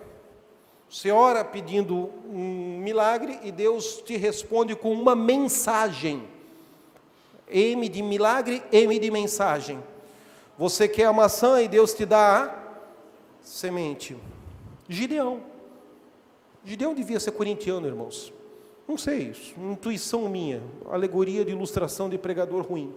Speaker 1: Você ora pedindo um milagre e Deus te responde com uma mensagem. M de milagre, M de mensagem. Você quer a maçã e Deus te dá a semente. Gideão devia ser corintiano, irmãos. Não sei, intuição minha, alegoria de ilustração de pregador ruim.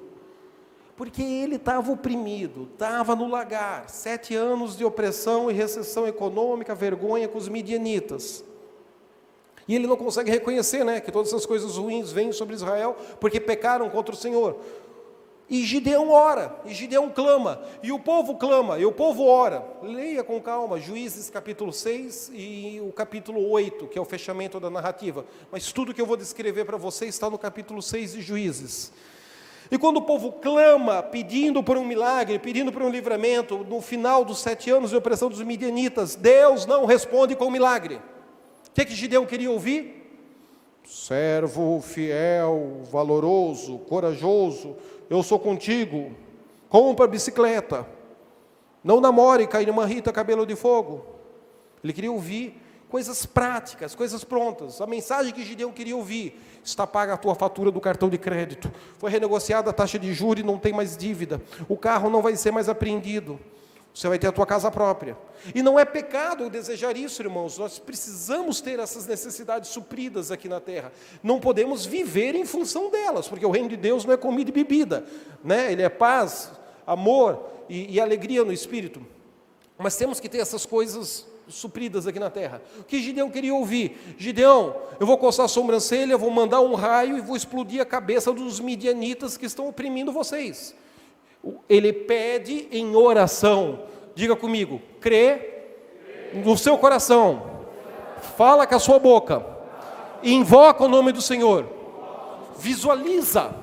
Speaker 1: Porque ele estava oprimido, estava no lagar, 7 anos de opressão e recessão econômica, vergonha com os midianitas. E ele não consegue reconhecer, que todas essas coisas ruins vêm sobre Israel, porque pecaram contra o Senhor. E Gideão ora, e Gideão clama, e o povo clama, e o povo ora. Leia com calma, Juízes capítulo 6 e o capítulo 8, que é o fechamento da narrativa. Mas tudo que eu vou descrever para vocês está no capítulo 6 de Juízes. E quando o povo clama, pedindo por um milagre, pedindo por um livramento, no final dos 7 anos de opressão dos midianitas, Deus não responde com milagre. O que Gideão queria ouvir? Servo fiel, valoroso, corajoso, eu sou contigo, compra bicicleta, não namore, cai numa rita, cabelo de fogo. Ele queria ouvir coisas práticas, coisas prontas. A mensagem que Gideão queria ouvir: está paga a tua fatura do cartão de crédito, foi renegociada a taxa de juros e não tem mais dívida, o carro não vai ser mais apreendido, você vai ter a tua casa própria. E não é pecado desejar isso, irmãos. Nós precisamos ter essas necessidades supridas aqui na terra. Não podemos viver em função delas, porque o reino de Deus não é comida e bebida, Ele é paz, amor e alegria no espírito. Mas temos que ter essas coisas supridas aqui na terra. O que Gideão queria ouvir? Gideão, eu vou coçar a sobrancelha, vou mandar um raio e vou explodir a cabeça dos midianitas que estão oprimindo vocês. Ele pede em oração. Diga comigo, crê no seu coração, fala com a sua boca, invoca o nome do Senhor, visualiza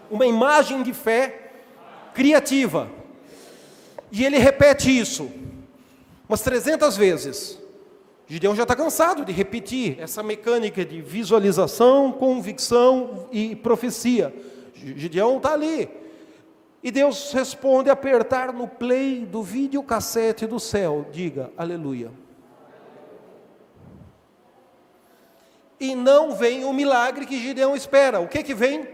Speaker 1: uma imagem de fé criativa, e ele repete isso umas 300 vezes. Gideão já está cansado de repetir essa mecânica de visualização, convicção e profecia. Gideão está ali. E Deus responde: apertar no play do videocassete do céu. Diga, aleluia. E não vem o milagre que Gideão espera. O que vem?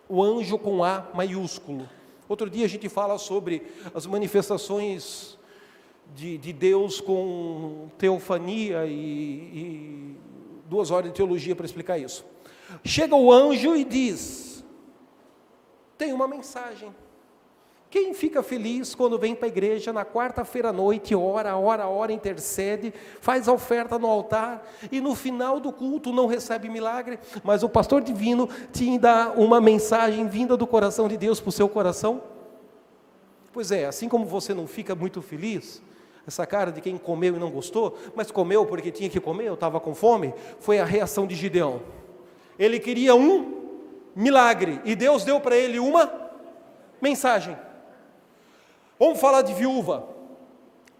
Speaker 1: O anjo com A maiúsculo. Outro dia a gente fala sobre as manifestações de Deus com teofania e 2 horas de teologia para explicar isso. Chega o anjo e diz: tem uma mensagem. Quem fica feliz quando vem para a igreja na quarta-feira à noite, ora, intercede, faz a oferta no altar, e no final do culto não recebe milagre, mas o pastor divino te dá uma mensagem vinda do coração de Deus para o seu coração? Pois é, assim como você não fica muito feliz, essa cara de quem comeu e não gostou, mas comeu porque tinha que comer, eu estava com fome, foi a reação de Gideão. Ele queria um milagre, e Deus deu para ele uma mensagem. Vamos falar de viúva.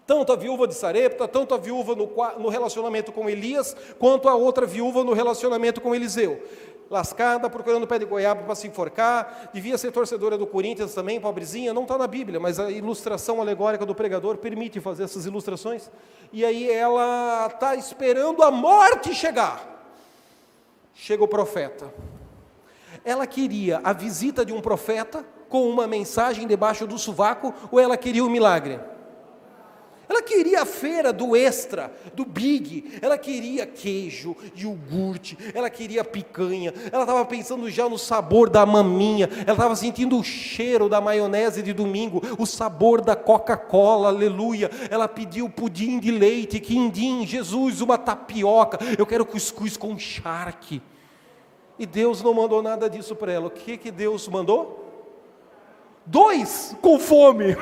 Speaker 1: Tanto a viúva de Sarepta, tanto a viúva no relacionamento com Elias, quanto a outra viúva no relacionamento com Eliseu. Lascada, procurando pé de goiaba para se enforcar, devia ser torcedora do Corinthians também, pobrezinha, não está na Bíblia, mas a ilustração alegórica do pregador permite fazer essas ilustrações. E aí ela está esperando a morte chegar. Chega o profeta. Ela queria a visita de um profeta com uma mensagem debaixo do sovaco, ou ela queria o milagre? Ela queria a feira do extra, do big, ela queria queijo, iogurte, ela queria picanha, ela estava pensando já no sabor da maminha, ela estava sentindo o cheiro da maionese de domingo, o sabor da Coca-Cola, aleluia. Ela pediu pudim de leite, quindim, Jesus, uma tapioca, eu quero cuscuz com charque. E Deus não mandou nada disso para ela. O que Deus mandou? 2 com fome.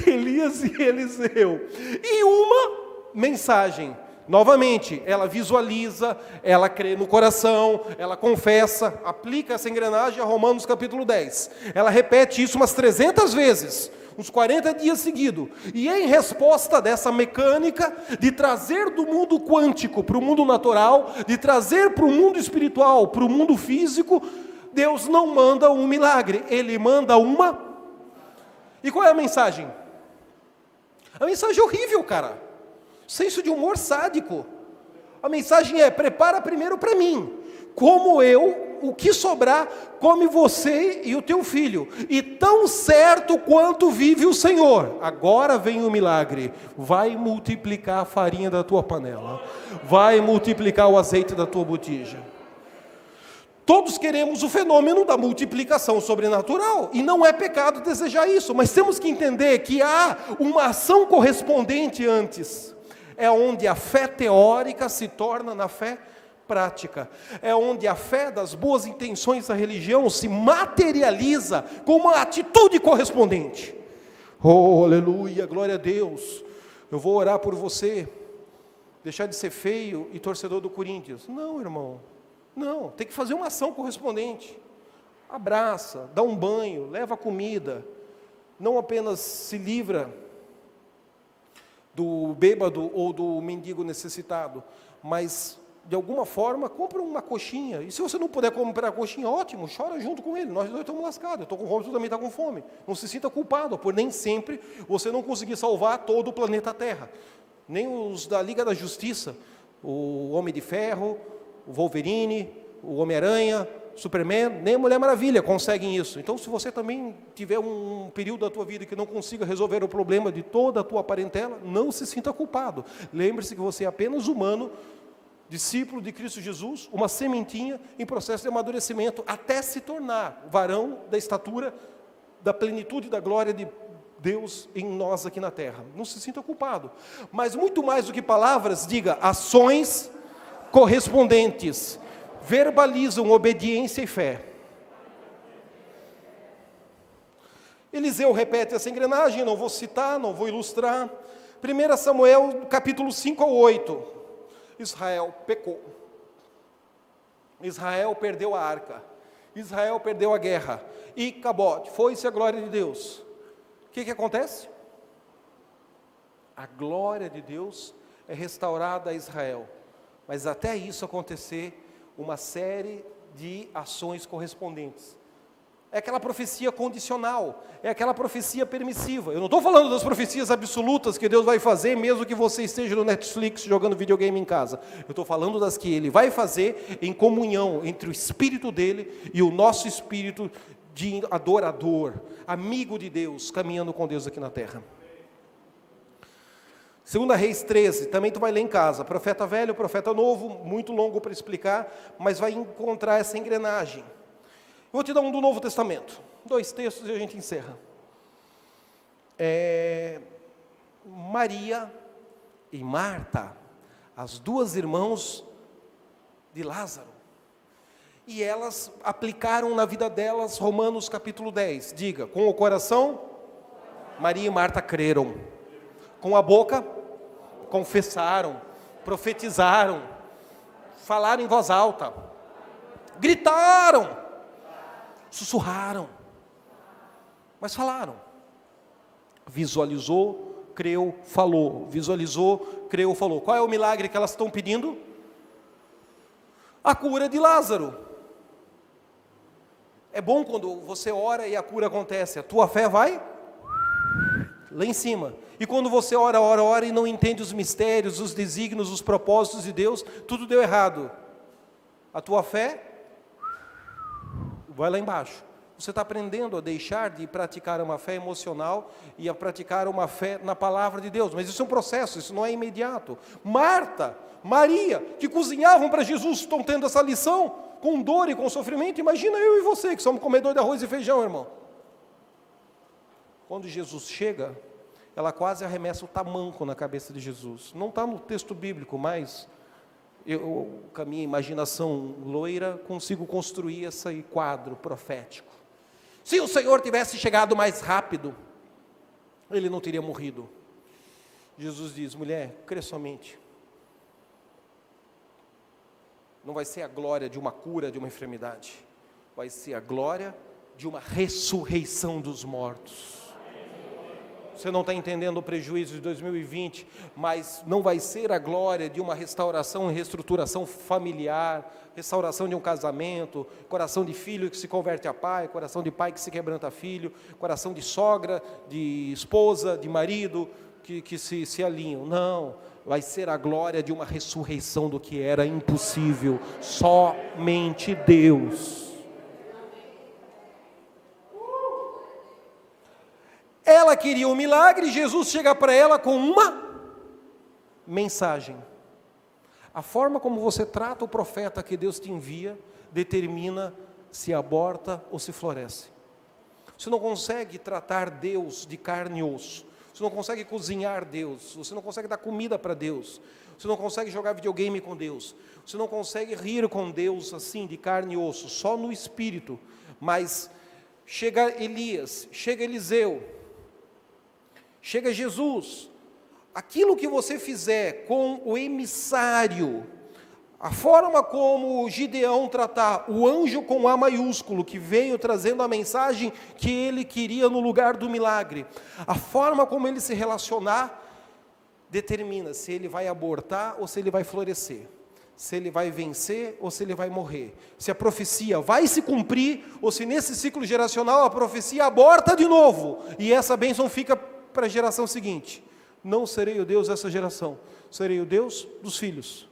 Speaker 1: Elias e Eliseu. E uma mensagem. Novamente, ela visualiza, ela crê no coração, ela confessa, aplica essa engrenagem a Romanos capítulo 10. Ela repete isso umas 300 vezes, uns 40 dias seguidos. E em resposta dessa mecânica de trazer do mundo quântico para o mundo natural, de trazer para o mundo espiritual, para o mundo físico, Deus não manda um milagre, Ele manda uma. E qual é a mensagem? A mensagem é horrível, cara. Senso de humor sádico. A mensagem é: prepara primeiro para mim. Como eu, o que sobrar, come você e o teu filho. E tão certo quanto vive o Senhor. Agora vem o milagre. Vai multiplicar a farinha da tua panela. Vai multiplicar o azeite da tua botija. Todos queremos o fenômeno da multiplicação sobrenatural, e não é pecado desejar isso, mas temos que entender que há uma ação correspondente antes. É onde a fé teórica se torna na fé prática. É onde a fé das boas intenções da religião se materializa com uma atitude correspondente. Oh, aleluia, glória a Deus. Eu vou orar por você, deixar de ser feio e torcedor do Corinthians. Não, irmão. Não, tem que fazer uma ação correspondente. Abraça, dá um banho, leva comida. Não apenas se livra do bêbado ou do mendigo necessitado, mas de alguma forma compra uma coxinha. E se você não puder comprar a coxinha, ótimo, chora junto com ele. Nós dois estamos lascados. Eu estou com fome, você também está com fome. Não se sinta culpado, por nem sempre você não conseguir salvar todo o planeta Terra. Nem os da Liga da Justiça, o Homem de Ferro, o Wolverine, o Homem-Aranha, Superman, nem a Mulher Maravilha conseguem isso. Então, se você também tiver um período da tua vida que não consiga resolver o problema de toda a tua parentela, não se sinta culpado. Lembre-se que você é apenas humano, discípulo de Cristo Jesus, uma sementinha em processo de amadurecimento, até se tornar varão da estatura, da plenitude da glória de Deus em nós aqui na terra. Não se sinta culpado. Mas muito mais do que palavras, diga ações correspondentes, verbalizam obediência e fé. Eliseu repete essa engrenagem, não vou citar, não vou ilustrar. 1 Samuel, capítulo 5 ao 8. Israel pecou. Israel perdeu a arca. Israel perdeu a guerra. E Cabote, foi-se a glória de Deus. O que acontece? A glória de Deus é restaurada a Israel. Mas até isso acontecer, uma série de ações correspondentes. É aquela profecia condicional, é aquela profecia permissiva. Eu não estou falando das profecias absolutas que Deus vai fazer, mesmo que você esteja no Netflix jogando videogame em casa. Eu estou falando das que Ele vai fazer em comunhão entre o Espírito dEle e o nosso espírito de adorador, amigo de Deus, caminhando com Deus aqui na terra. 2 Reis 13, também tu vai ler em casa, profeta velho, profeta novo, muito longo para explicar, mas vai encontrar essa engrenagem. Vou te dar um do Novo Testamento, 2 textos e a gente encerra. Maria e Marta, as duas irmãos de Lázaro, e elas aplicaram na vida delas Romanos capítulo 10, diga, com o coração, Maria e Marta creram, com a boca, confessaram, profetizaram, falaram em voz alta, gritaram, sussurraram, mas falaram. Visualizou, creu, falou. Visualizou, creu, falou. Qual é o milagre que elas estão pedindo? A cura de Lázaro. É bom quando você ora e a cura acontece, a tua fé vai lá em cima. E quando você ora e não entende os mistérios, os desígnios, os propósitos de Deus, tudo deu errado. A tua fé vai lá embaixo. Você está aprendendo a deixar de praticar uma fé emocional e a praticar uma fé na palavra de Deus. Mas isso é um processo, isso não é imediato. Marta, Maria, que cozinhavam para Jesus, estão tendo essa lição com dor e com sofrimento. Imagina eu e você, que somos comedores de arroz e feijão, irmão. Quando Jesus chega, ela quase arremessa o tamanco na cabeça de Jesus. Não está no texto bíblico, mas eu, com a minha imaginação loira, consigo construir esse quadro profético. Se o Senhor tivesse chegado mais rápido, ele não teria morrido. Jesus diz: mulher, crê somente. Não vai ser a glória de uma cura de uma enfermidade, vai ser a glória de uma ressurreição dos mortos. Você não está entendendo o prejuízo de 2020, mas não vai ser a glória de uma restauração e reestruturação familiar, restauração de um casamento, coração de filho que se converte a pai, coração de pai que se quebranta a filho, coração de sogra, de esposa, de marido, que se alinham. Não, vai ser a glória de uma ressurreição do que era impossível, somente Deus. Ela queria um milagre, Jesus chega para ela com uma mensagem. A forma como você trata o profeta que Deus te envia, determina se aborta ou se floresce. Você não consegue tratar Deus de carne e osso, você não consegue cozinhar Deus, você não consegue dar comida para Deus, você não consegue jogar videogame com Deus, você não consegue rir com Deus assim, de carne e osso, só no espírito. Mas chega Elias, chega Eliseu, chega Jesus, aquilo que você fizer com o emissário, a forma como Gideão tratar o anjo com A maiúsculo, que veio trazendo a mensagem que ele queria no lugar do milagre, a forma como ele se relacionar, determina se ele vai abortar ou se ele vai florescer, se ele vai vencer ou se ele vai morrer, se a profecia vai se cumprir ou se nesse ciclo geracional a profecia aborta de novo, e essa bênção fica para a geração seguinte. Não serei o Deus dessa geração, serei o Deus dos filhos.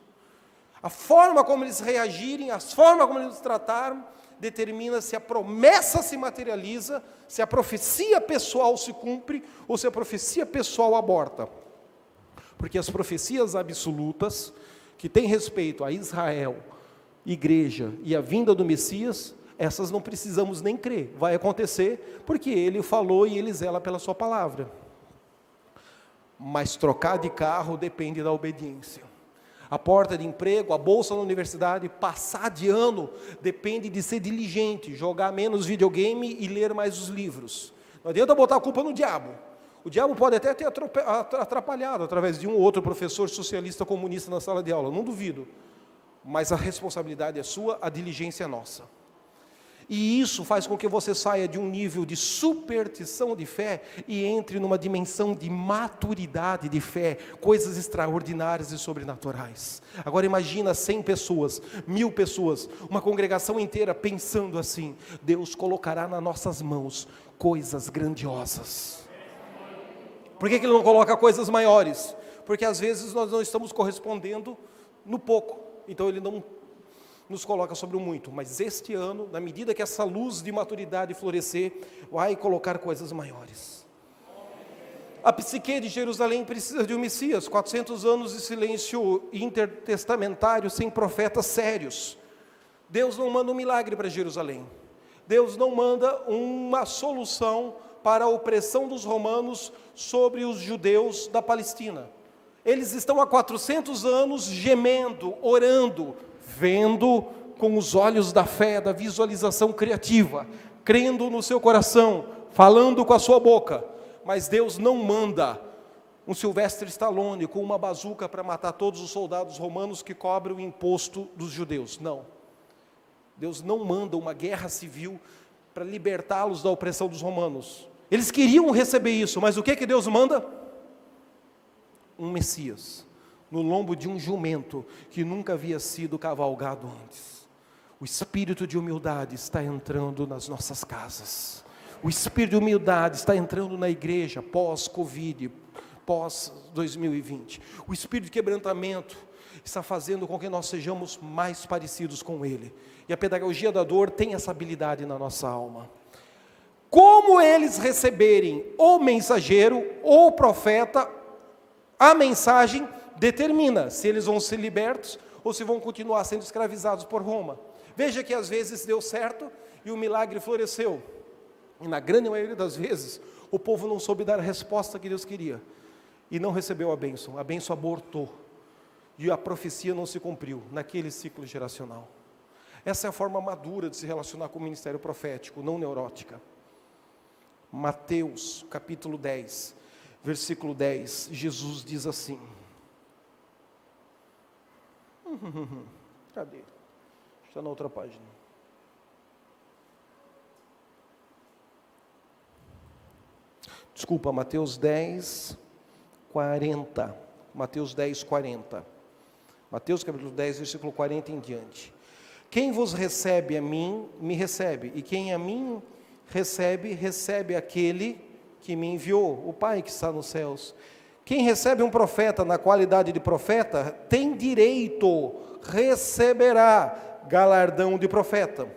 Speaker 1: A forma como eles reagirem, a forma como eles trataram, determina se a promessa se materializa, se a profecia pessoal se cumpre, ou se a profecia pessoal aborta. Porque as profecias absolutas, que têm respeito a Israel, igreja e a vinda do Messias, essas não precisamos nem crer, vai acontecer, porque ele falou e ele zela pela sua palavra. Mas trocar de carro depende da obediência. A porta de emprego, a bolsa na universidade, passar de ano, depende de ser diligente, jogar menos videogame e ler mais os livros. Não adianta botar a culpa no diabo. O diabo pode até ter atrapalhado através de um ou outro professor socialista comunista na sala de aula, não duvido. Mas a responsabilidade é sua, a diligência é nossa. E isso faz com que você saia de um nível de superstição de fé e entre numa dimensão de maturidade de fé, coisas extraordinárias e sobrenaturais. Agora imagina 100 pessoas, 1000 pessoas, uma congregação inteira pensando assim: Deus colocará nas nossas mãos coisas grandiosas. Por que Ele não coloca coisas maiores? Porque às vezes nós não estamos correspondendo no pouco, então Ele não nos coloca sobre o muito, mas este ano, na medida que essa luz de maturidade florescer, vai colocar coisas maiores. A psique de Jerusalém precisa de um Messias, 400 anos de silêncio intertestamentário, sem profetas sérios. Deus não manda um milagre para Jerusalém, Deus não manda uma solução para a opressão dos romanos sobre os judeus da Palestina. Eles estão há 400 anos gemendo, orando, vendo com os olhos da fé, da visualização criativa, crendo no seu coração, falando com a sua boca, mas Deus não manda um Sylvester Stallone com uma bazuca para matar todos os soldados romanos que cobram o imposto dos judeus, não. Deus não manda uma guerra civil para libertá-los da opressão dos romanos. Eles queriam receber isso, mas o que Deus manda? Um Messias, no lombo de um jumento que nunca havia sido cavalgado antes. O espírito de humildade está entrando nas nossas casas. O espírito de humildade está entrando na igreja pós-Covid, pós-2020. O espírito de quebrantamento está fazendo com que nós sejamos mais parecidos com Ele. E a pedagogia da dor tem essa habilidade na nossa alma. Como eles receberem o mensageiro ou o profeta, a mensagem determina se eles vão ser libertos ou se vão continuar sendo escravizados por Roma. Veja que às vezes deu certo e o milagre floresceu. E na grande maioria das vezes, o povo não soube dar a resposta que Deus queria. E não recebeu a bênção abortou. E a profecia não se cumpriu naquele ciclo geracional. Essa é a forma madura de se relacionar com o ministério profético, não neurótica. Mateus, capítulo 10, versículo 10, Jesus diz assim. Cadê? Está na outra página. Desculpa, Mateus 10, 40. Mateus 10, 40. Mateus capítulo 10, versículo 40 em diante. Quem vos recebe a mim, me recebe, e quem a mim recebe, recebe aquele que me enviou, o Pai que está nos céus. Quem recebe um profeta na qualidade de profeta, tem direito, receberá galardão de profeta.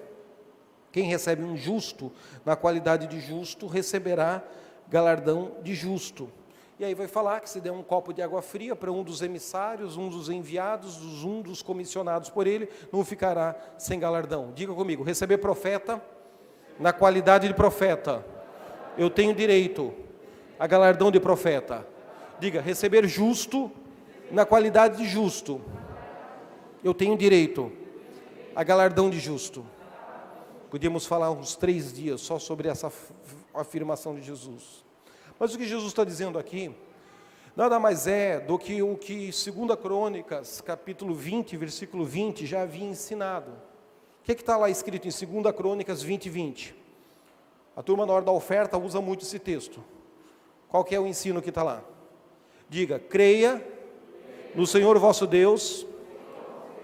Speaker 1: Quem recebe um justo na qualidade de justo, receberá galardão de justo. E aí vai falar que se der um copo de água fria para um dos emissários, um dos enviados, um dos comissionados por ele, não ficará sem galardão. Diga comigo, receber profeta na qualidade de profeta, eu tenho direito a galardão de profeta. Diga, receber justo na qualidade de justo, eu tenho direito a galardão de justo. Podíamos falar uns 3 dias só sobre essa afirmação de Jesus. Mas o que Jesus está dizendo aqui, nada mais é do que o que 2 Crônicas, capítulo 20, versículo 20, já havia ensinado. O que está lá escrito em 2 Crônicas 20, 20? A turma na hora da oferta usa muito esse texto. Qual que é o ensino que está lá? Diga, creia no Senhor vosso Deus,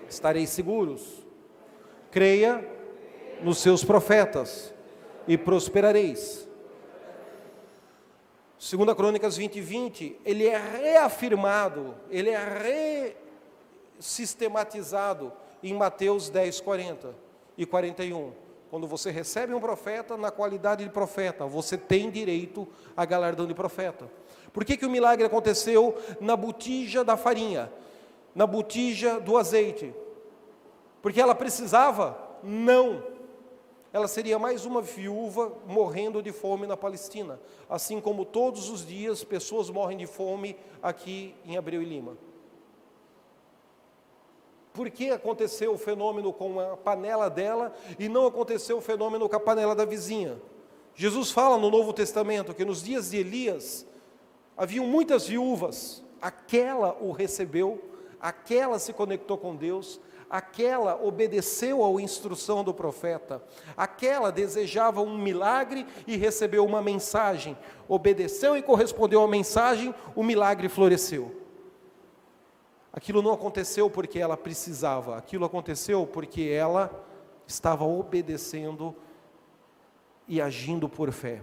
Speaker 1: estareis seguros. Creia nos seus profetas e prosperareis. 2 Crônicas 20, 20, ele é reafirmado, ele é resistematizado em Mateus 10, 40 e 41. Quando você recebe um profeta na qualidade de profeta, você tem direito a galardão de profeta. Por que o milagre aconteceu na botija da farinha, na botija do azeite? Porque ela precisava? Não. Ela seria mais uma viúva morrendo de fome na Palestina, assim como todos os dias pessoas morrem de fome aqui em Abreu e Lima. Por que aconteceu o fenômeno com a panela dela e não aconteceu o fenômeno com a panela da vizinha? Jesus fala no Novo Testamento que nos dias de Elias haviam muitas viúvas, aquela o recebeu, aquela se conectou com Deus, aquela obedeceu à instrução do profeta, aquela desejava um milagre e recebeu uma mensagem, obedeceu e correspondeu à mensagem, o milagre floresceu. Aquilo não aconteceu porque ela precisava, aquilo aconteceu porque ela estava obedecendo e agindo por fé.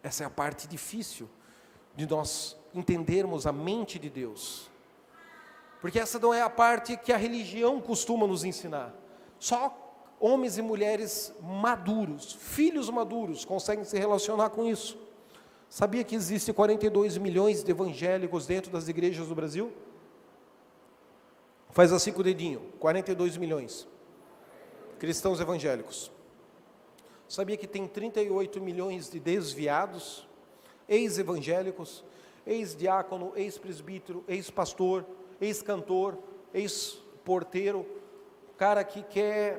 Speaker 1: Essa é a parte difícil de nós entendermos a mente de Deus. Porque essa não é a parte que a religião costuma nos ensinar. Só homens e mulheres maduros, filhos maduros, conseguem se relacionar com isso. Sabia que existe 42 milhões de evangélicos dentro das igrejas do Brasil? Faz assim com o dedinho, 42 milhões. Cristãos evangélicos. Sabia que tem 38 milhões de desviados, ex-evangélicos, ex-diácono, ex-presbítero, ex-pastor, ex-cantor, ex-porteiro, cara que quer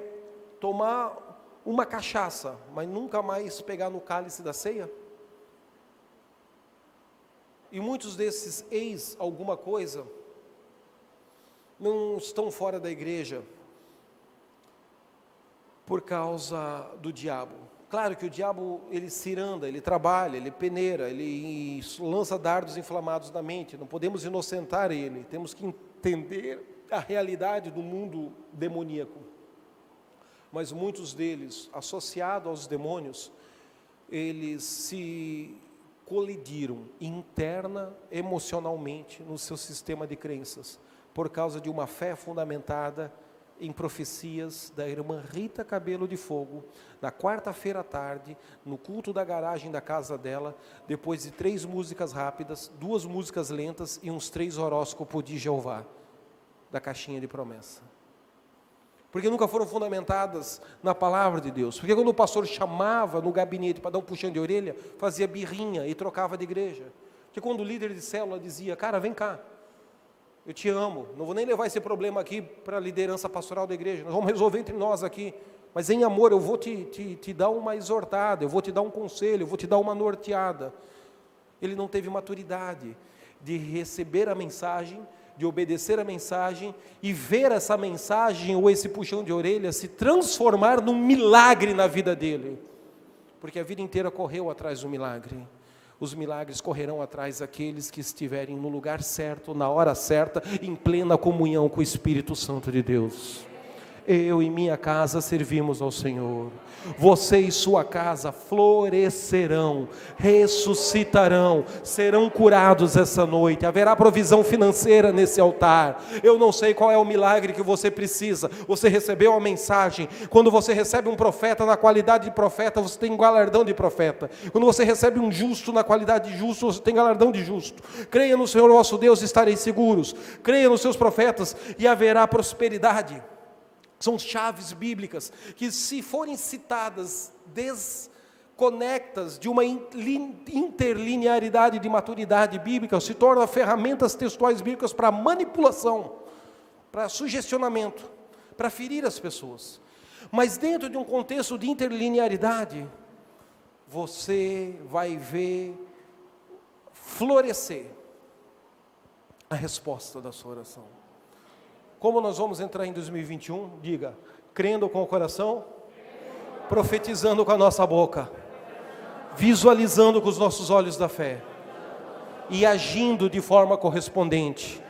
Speaker 1: tomar uma cachaça, mas nunca mais pegar no cálice da ceia? E muitos desses ex-alguma coisa não estão fora da igreja por causa do diabo. Claro que o diabo, ele ciranda, ele trabalha, ele peneira, ele lança dardos inflamados na mente, não podemos inocentar ele, temos que entender a realidade do mundo demoníaco. Mas muitos deles, associados aos demônios, eles se colidiram interna, emocionalmente, no seu sistema de crenças, por causa de uma fé fundamentada em profecias da irmã Rita Cabelo de Fogo, na quarta-feira à tarde, no culto da garagem da casa dela, depois de 3 músicas rápidas, 2 músicas lentas e uns 3 horóscopos de Jeová, da caixinha de promessa. Porque nunca foram fundamentadas na palavra de Deus. Porque quando o pastor chamava no gabinete para dar um puxão de orelha, fazia birrinha e trocava de igreja. Porque quando o líder de célula dizia, cara, vem cá, eu te amo, não vou nem levar esse problema aqui para a liderança pastoral da igreja, nós vamos resolver entre nós aqui, mas em amor eu vou te dar uma exortada, eu vou te dar um conselho, eu vou te dar uma norteada. Ele não teve maturidade de receber a mensagem, de obedecer a mensagem e ver essa mensagem ou esse puxão de orelha se transformar num milagre na vida dele, porque a vida inteira correu atrás do milagre. Os milagres correrão atrás daqueles que estiverem no lugar certo, na hora certa, em plena comunhão com o Espírito Santo de Deus. Eu e minha casa servimos ao Senhor. Você e sua casa florescerão, ressuscitarão, serão curados essa noite. Haverá provisão financeira nesse altar. Eu não sei qual é o milagre que você precisa. Você recebeu a mensagem. Quando você recebe um profeta na qualidade de profeta, você tem um galardão de profeta. Quando você recebe um justo na qualidade de justo, você tem galardão de justo. Creia no Senhor vosso Deus e estareis seguros. Creia nos seus profetas e haverá prosperidade. São chaves bíblicas que, se forem citadas desconectas de uma interlinearidade de maturidade bíblica, se tornam ferramentas textuais bíblicas para manipulação, para sugestionamento, para ferir as pessoas. Mas dentro de um contexto de interlinearidade, você vai ver florescer a resposta da sua oração. Como nós vamos entrar em 2021? Diga, crendo com o coração, profetizando com a nossa boca, visualizando com os nossos olhos da fé e agindo de forma correspondente.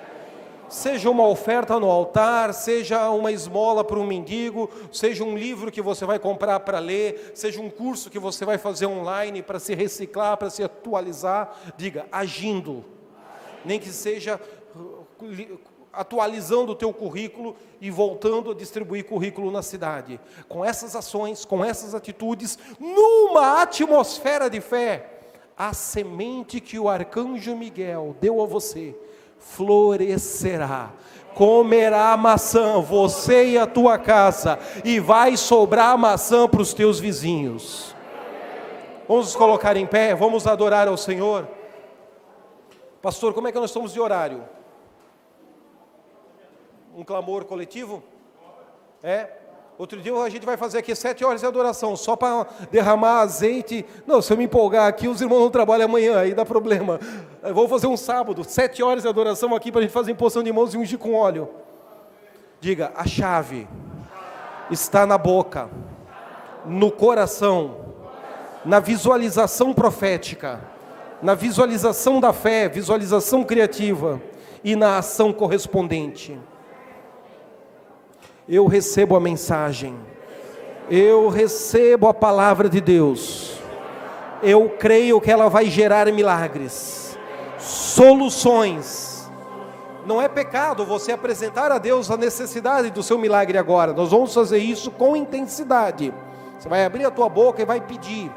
Speaker 1: Seja uma oferta no altar, seja uma esmola para um mendigo, seja um livro que você vai comprar para ler, seja um curso que você vai fazer online para se reciclar, para se atualizar. Diga, agindo, nem que seja atualizando o teu currículo e voltando a distribuir currículo na cidade. Com essas ações, com essas atitudes, numa atmosfera de fé, a semente que o arcanjo Miguel deu a você florescerá, comerá maçã, você e a tua casa, e vai sobrar maçã para os teus vizinhos. Vamos nos colocar em pé, vamos adorar ao Senhor. Pastor, como é que nós estamos de horário? Um clamor coletivo? Outro dia a gente vai fazer aqui 7 horas de adoração, só para derramar azeite. Não, se eu me empolgar aqui, os irmãos não trabalham amanhã, aí dá problema. Vou fazer um sábado, 7 horas de adoração aqui, para a gente fazer imposição de mãos e ungir com óleo. Diga, a chave está na boca, no coração, na visualização profética, na visualização da fé, visualização criativa e na ação correspondente. Eu recebo a mensagem, eu recebo a palavra de Deus, eu creio que ela vai gerar milagres, soluções. Não é pecado você apresentar a Deus a necessidade do seu milagre agora. Nós vamos fazer isso com intensidade. Você vai abrir a tua boca e vai pedir,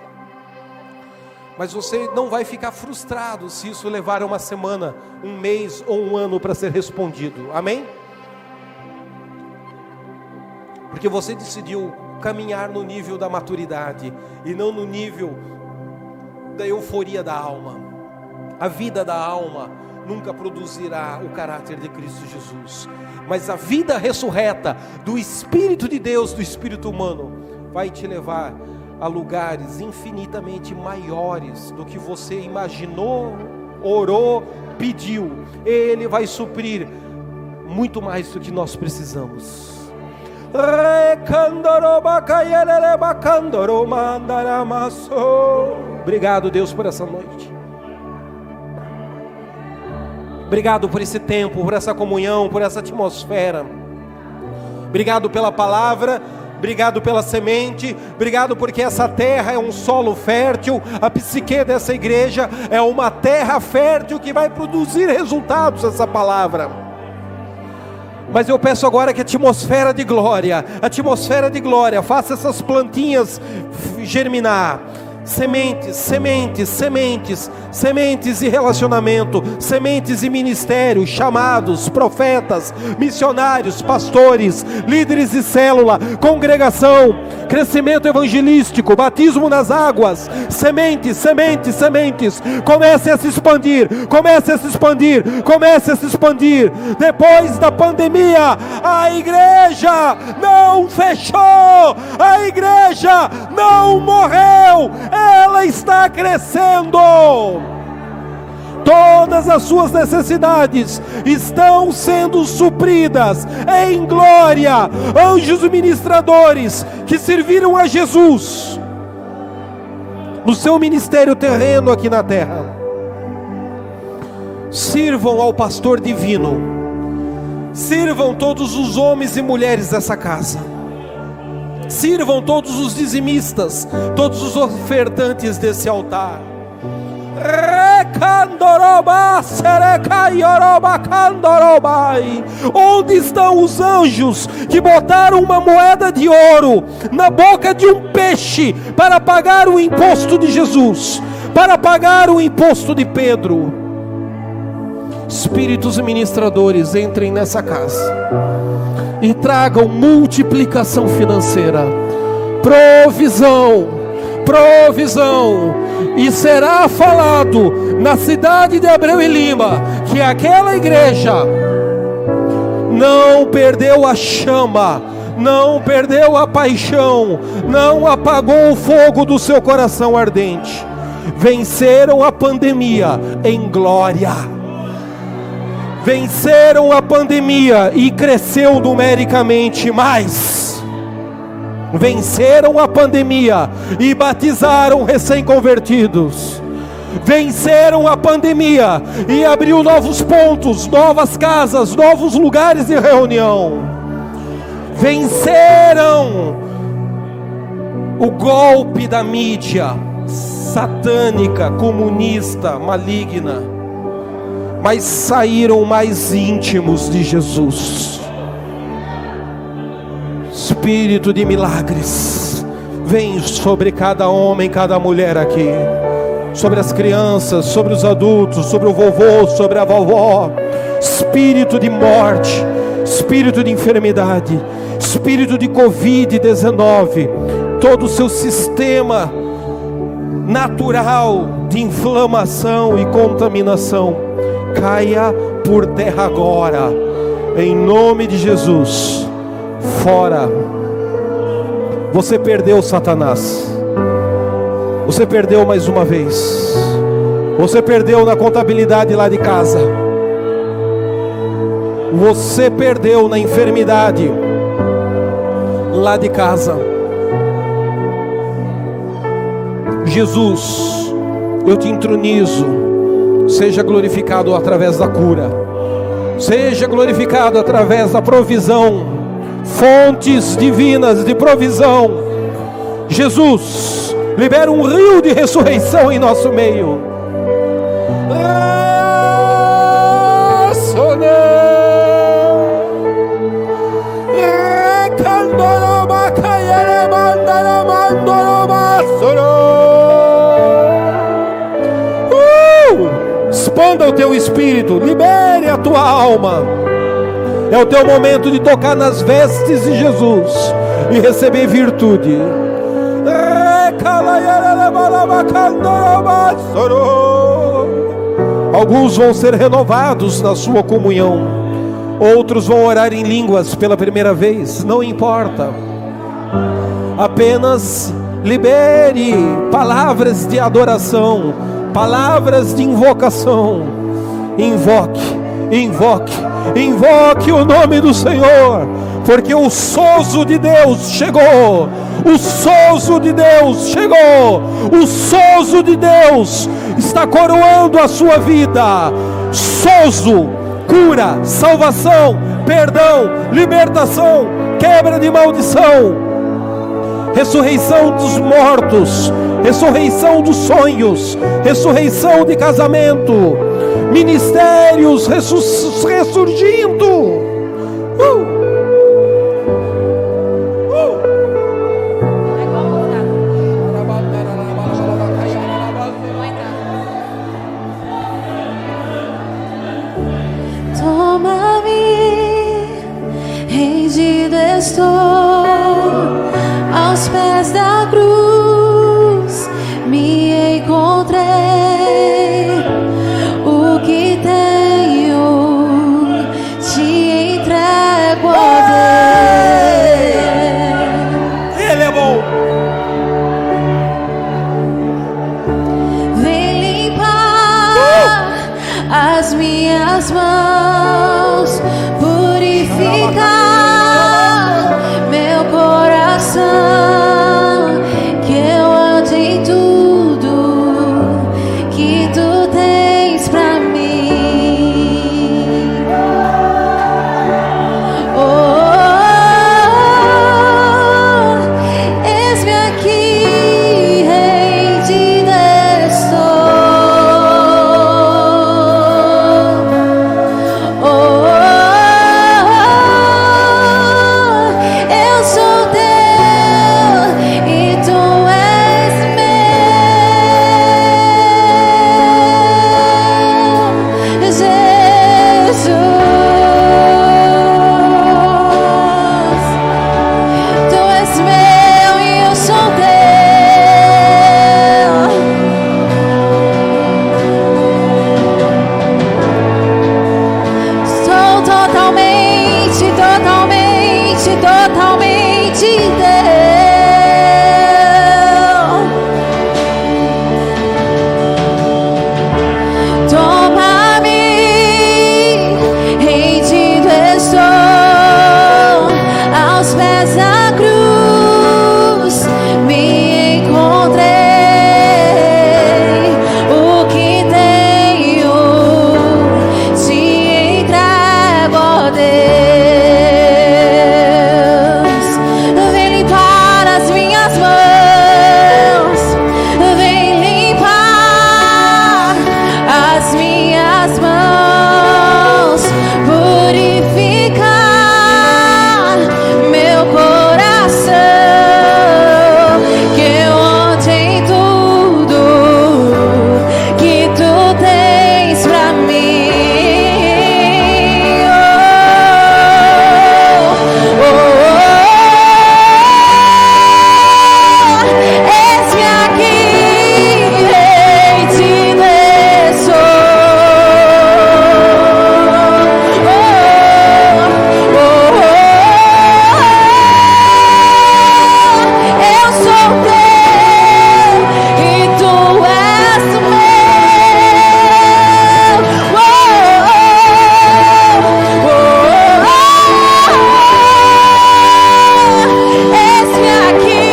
Speaker 1: mas você não vai ficar frustrado se isso levar uma semana, um mês ou um ano para ser respondido. Amém? Porque você decidiu caminhar no nível da maturidade e não no nível da euforia da alma. A vida da alma nunca produzirá o caráter de Cristo Jesus, mas a vida ressurreta do Espírito de Deus, do Espírito humano, vai te levar a lugares infinitamente maiores do que você imaginou, orou, pediu. Ele vai suprir muito mais do que nós precisamos. Obrigado, Deus, por essa noite. Obrigado por esse tempo, por essa comunhão, por essa atmosfera. Obrigado pela palavra, obrigado pela semente, obrigado porque essa terra é um solo fértil. A psique dessa igreja é uma terra fértil que vai produzir resultados, essa palavra. Mas eu peço agora que a atmosfera de glória, faça essas plantinhas germinar. Sementes, sementes, sementes, sementes e relacionamento, sementes e ministério, chamados, profetas, missionários, pastores, líderes de célula, congregação, crescimento evangelístico, batismo nas águas, sementes, sementes, sementes. Comece a se expandir, comece a se expandir, comece a se expandir. Depois da pandemia, a igreja não fechou, a igreja não morreu, ela está crescendo. Todas as suas necessidades estão sendo supridas em glória. Anjos ministradores que serviram a Jesus no seu ministério terreno aqui na terra, sirvam ao pastor divino, sirvam todos os homens e mulheres dessa casa, sirvam todos os dizimistas, todos os ofertantes desse altar. Onde estão os anjos que botaram uma moeda de ouro na boca de um peixe para pagar o imposto de Jesus, para pagar o imposto de Pedro? Espíritos ministradores, entrem nessa casa e tragam multiplicação financeira, provisão, provisão. E será falado na cidade de Abreu e Lima que aquela igreja não perdeu a chama, não perdeu a paixão, não apagou o fogo do seu coração ardente. Venceram a pandemia em glória, venceram a pandemia e cresceu numericamente mais. Venceram a pandemia e batizaram recém-convertidos. Venceram a pandemia e abriu novos pontos, novas casas, novos lugares de reunião. Venceram o golpe da mídia satânica, comunista, maligna, mas saíram mais íntimos de Jesus. Espírito de milagres, vem sobre cada homem, cada mulher aqui, sobre as crianças, sobre os adultos, sobre o vovô, sobre a vovó. Espírito de morte, espírito de enfermidade, espírito de Covid-19, todo o seu sistema natural de inflamação e contaminação, caia por terra agora, em nome de Jesus. Fora. Você perdeu, Satanás. Você perdeu mais uma vez. Você perdeu na contabilidade lá de casa. Você perdeu na enfermidade lá de casa. Jesus, eu te entronizo. Seja glorificado através da cura. Seja glorificado através da provisão. Fontes divinas de provisão. Jesus, libera um rio de ressurreição em nosso meio. Expanda o teu espírito, libere a tua alma. É o teu momento de tocar nas vestes de Jesus e receber virtude. Alguns vão ser renovados na sua comunhão, outros vão orar em línguas pela primeira vez. Não importa, apenas libere palavras de adoração, palavras de invocação. Invoque, invoque, invoque o nome do Senhor, porque o sozo de Deus chegou. O sozo de Deus chegou. O sozo de Deus está coroando a sua vida. Sozo, cura, salvação, perdão, libertação, quebra de maldição, ressurreição dos mortos, ressurreição dos sonhos, ressurreição de casamento, ministérios ressurgindo.
Speaker 2: Aos pés da cruz me encontrei, o que tenho te entrego a Deus.
Speaker 1: Ele é bom.
Speaker 2: Vem limpar as minhas mãos, purificar meu coração, que eu ande em tudo que tu tens pra mim. Oh, eis-me aqui, rendido estou. Oh, eu sou teu e tu és meu, Jesus. Tu és meu e eu sou teu. Sou totalmente, totalmente, totalmente teu. Toma-me, rendido estou, aos pés da cruz me encontrei, o que tenho te entrego, ó Deus. Vem limpar as minhas mãos, vem limpar as minhas mãos, purificar meu coração, que eu ande em tudo que tu tens pra mim. Oh, oh, oh, eis-me aqui, rendido estou. Oh, oh, oh, eu sou teu e tu és meu. Oh, oh, oh, eis-me aqui,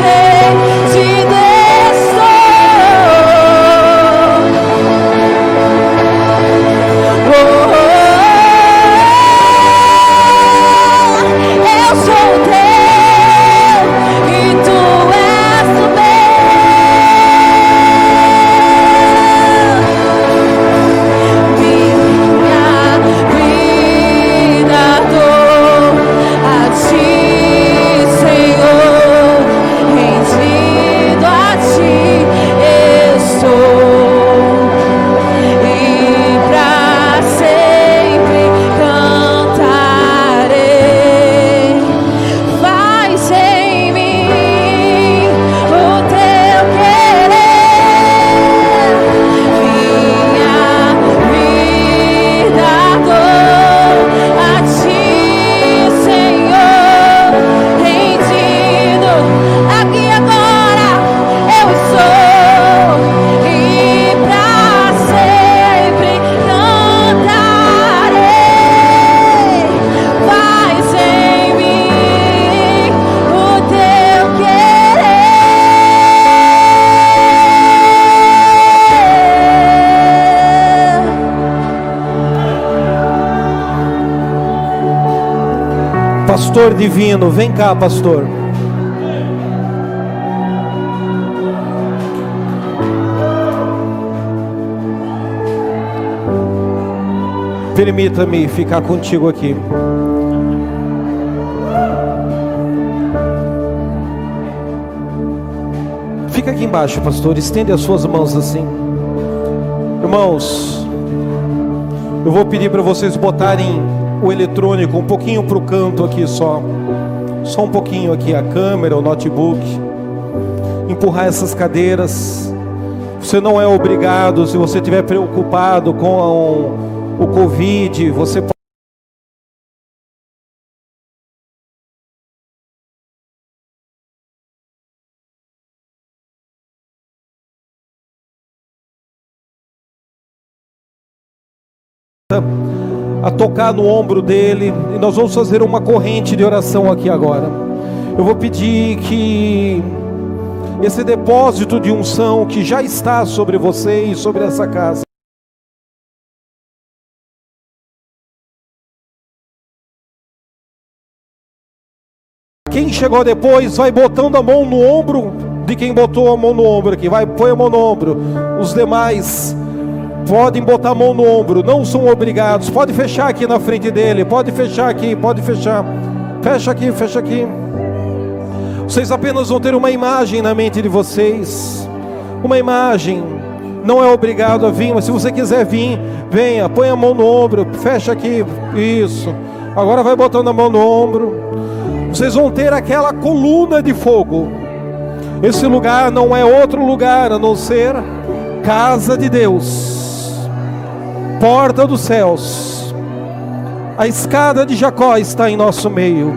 Speaker 2: rendido estou. Oh, eu sou teu e tu és meu. Minha vida dou a ti, Senhor, rendido a ti estou, e pra sempre cantarei. Faz em mim o teu querer. Minha vida dou a ti, Senhor, rendido. Aqui agora eu sou, e pra sempre cantarei. Faz em mim o teu querer.
Speaker 1: Pastor divino, vem cá, pastor. Permita-me ficar contigo aqui. Fica aqui embaixo, pastor. Estende as suas mãos assim. Irmãos, eu vou pedir para vocês botarem o eletrônico um pouquinho para o canto aqui só. Só um pouquinho aqui a câmera, o notebook. Empurrar essas cadeiras. Você não é obrigado, se você estiver preocupado com o Covid, você pode a tocar no ombro dele, e nós vamos fazer uma corrente de oração aqui agora. Eu vou pedir que esse depósito de unção que já está sobre você e sobre essa casa, quem chegou depois vai botando a mão no ombro de quem botou a mão no ombro aqui, põe a mão no ombro. Os demais podem botar a mão no ombro, não são obrigados. Pode fechar aqui na frente dele, pode fechar aqui, pode fechar. Fecha aqui, fecha aqui. Vocês apenas vão ter uma imagem na mente de vocês. Uma imagem. Não é obrigado a vir, mas se você quiser vir, venha, põe a mão no ombro, fecha aqui. Isso. Agora vai botando a mão no ombro. Vocês vão ter aquela coluna de fogo. Esse lugar não é outro lugar a não ser casa de Deus. Porta dos céus. A escada de Jacó está em nosso meio.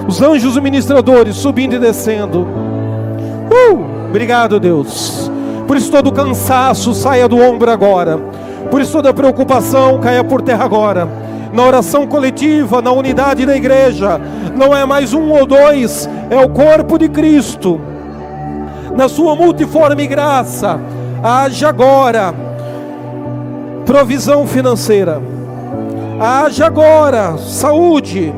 Speaker 1: Os anjos ministradores subindo e descendo. Obrigado, Deus. Por isso todo cansaço saia do ombro agora. Por isso toda preocupação caia por terra agora. Na oração coletiva, na unidade da igreja, não é mais um ou dois, é o corpo de Cristo. Na sua multiforme graça, haja agora provisão financeira, haja agora saúde,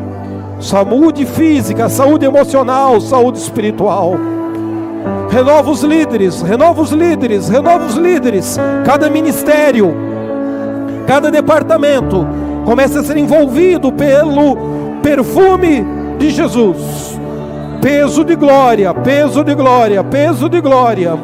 Speaker 1: saúde física, saúde emocional, saúde espiritual. Renova os líderes, renova os líderes, renova os líderes. Cada ministério, cada departamento comece a ser envolvido pelo perfume de Jesus. Peso de glória, peso de glória, peso de glória.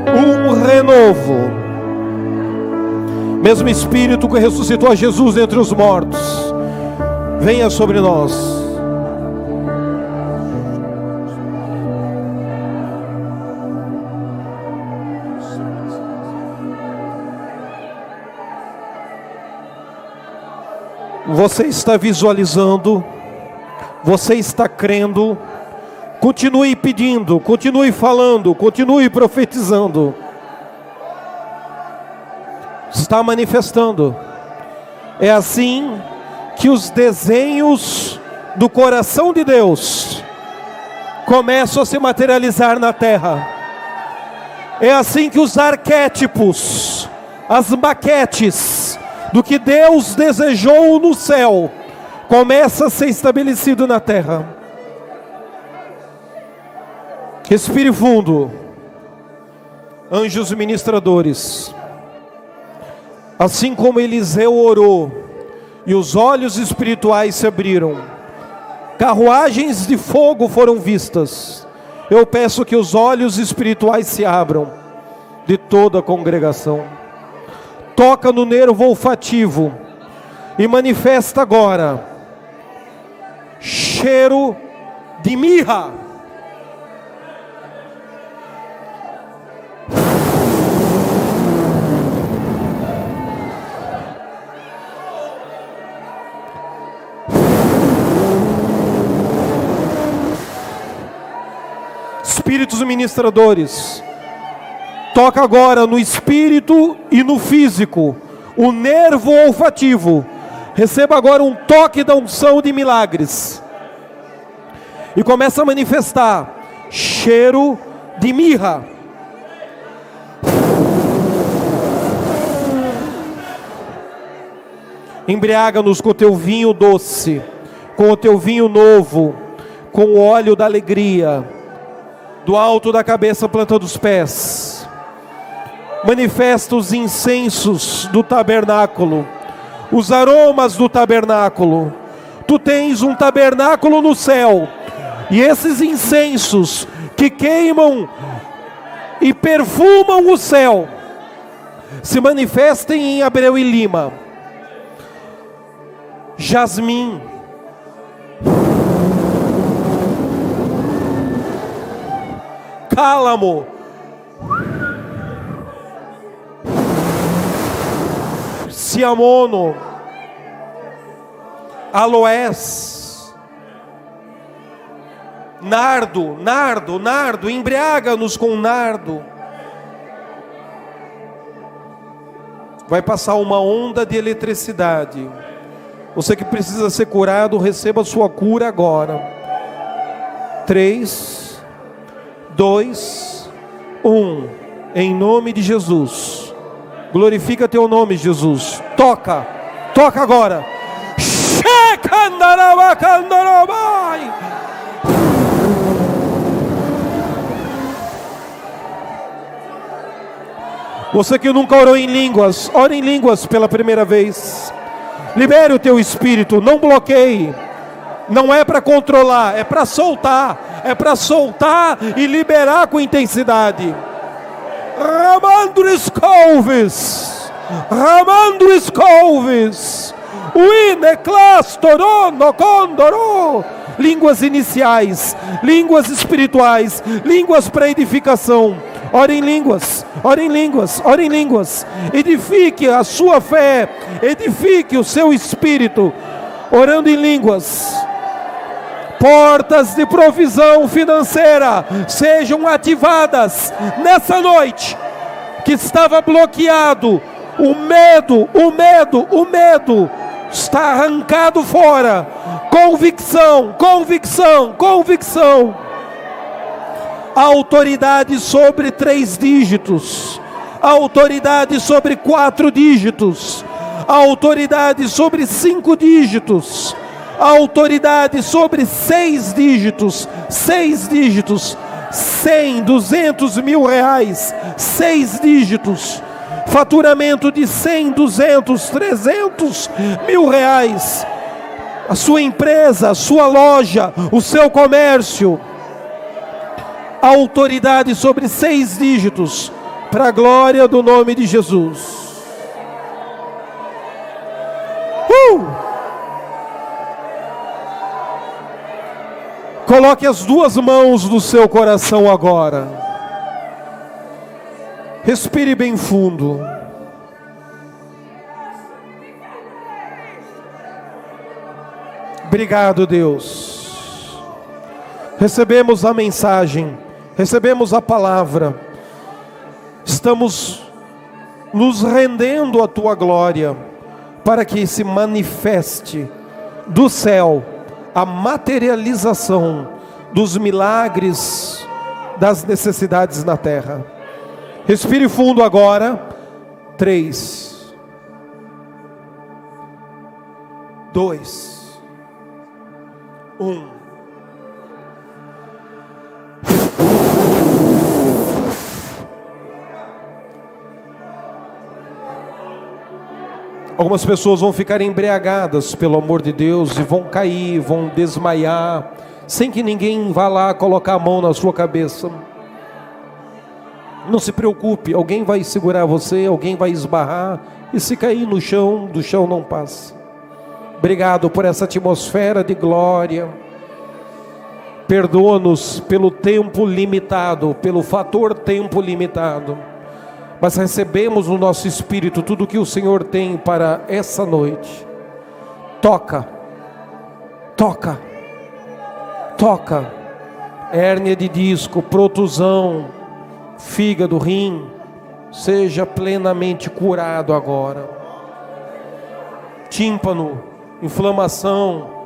Speaker 1: Um renovo. Mesmo Espírito que ressuscitou a Jesus entre os mortos, venha sobre nós. Você está visualizando, você está crendo. Continue pedindo, continue falando, continue profetizando. Está manifestando. É assim que os desenhos do coração de Deus começam a se materializar na terra. É assim que os arquétipos, as maquetes do que Deus desejou no céu começa a ser estabelecido na terra. Respire fundo. Anjos ministradores, assim como Eliseu orou e os olhos espirituais se abriram, carruagens de fogo foram vistas. Eu peço que os olhos espirituais se abram de toda a congregação. Toca no nervo olfativo e manifesta agora cheiro de mirra. Espíritos ministradores, toca agora no espírito e no físico, o nervo olfativo. Receba agora um toque da unção de milagres. E começa a manifestar cheiro de mirra. Embriaga-nos com o teu vinho doce, com o teu vinho novo, com o óleo da alegria, do alto da cabeça à planta dos pés. Manifesta os incensos do tabernáculo, os aromas do tabernáculo. Tu tens um tabernáculo no céu, E esses incensos que queimam e perfumam o céu, se manifestem em Abreu e Lima. Jasmim, cálamo, ciamono, aloés, nardo, embriaga-nos com nardo. Vai passar uma onda de eletricidade. Você que precisa ser curado, receba a sua cura agora. 3, 2, 1. Em nome de Jesus. Glorifica teu nome, Jesus. Toca agora. Você que nunca orou em línguas, ore em línguas pela primeira vez. Libere o teu espírito, não bloqueie. Não é para controlar, é para soltar. É para soltar e liberar com intensidade. Ramandris Colves, Uineclas Torono Condoro. Línguas iniciais, línguas espirituais, línguas para edificação. Ore em línguas, ore em línguas, ore em línguas. Edifique a sua fé, edifique o seu espírito, orando em línguas. Portas de provisão financeira sejam ativadas nessa noite que estava bloqueado. O medo está arrancado fora. Convicção. Autoridade sobre 3 dígitos, autoridade sobre 4 dígitos, autoridade sobre 5 dígitos, autoridade sobre 6 dígitos, 100, 200 mil reais, 6 dígitos, faturamento de 100, 200, 300 mil reais, a sua empresa, a sua loja, o seu comércio. Autoridade sobre 6 dígitos, para a glória do nome de Jesus. Coloque as 2 mãos no seu coração agora. Respire bem fundo. Obrigado, Deus. Recebemos a mensagem, recebemos a palavra. Estamos nos rendendo à tua glória, para que se manifeste do céu a materialização dos milagres, das necessidades na terra. Respire fundo agora. 3, 2, 1. Algumas pessoas vão ficar embriagadas pelo amor de Deus e vão cair, vão desmaiar, sem que ninguém vá lá colocar a mão na sua cabeça. Não se preocupe, alguém vai segurar você, alguém vai esbarrar, e se cair no chão, do chão não passa. Obrigado por essa atmosfera de glória. Perdoa-nos pelo tempo limitado, pelo fator tempo limitado. Mas recebemos no nosso espírito tudo o que o Senhor tem para essa noite. Toca. Hérnia de disco, protusão, fígado, rim, seja plenamente curado agora. Tímpano, inflamação.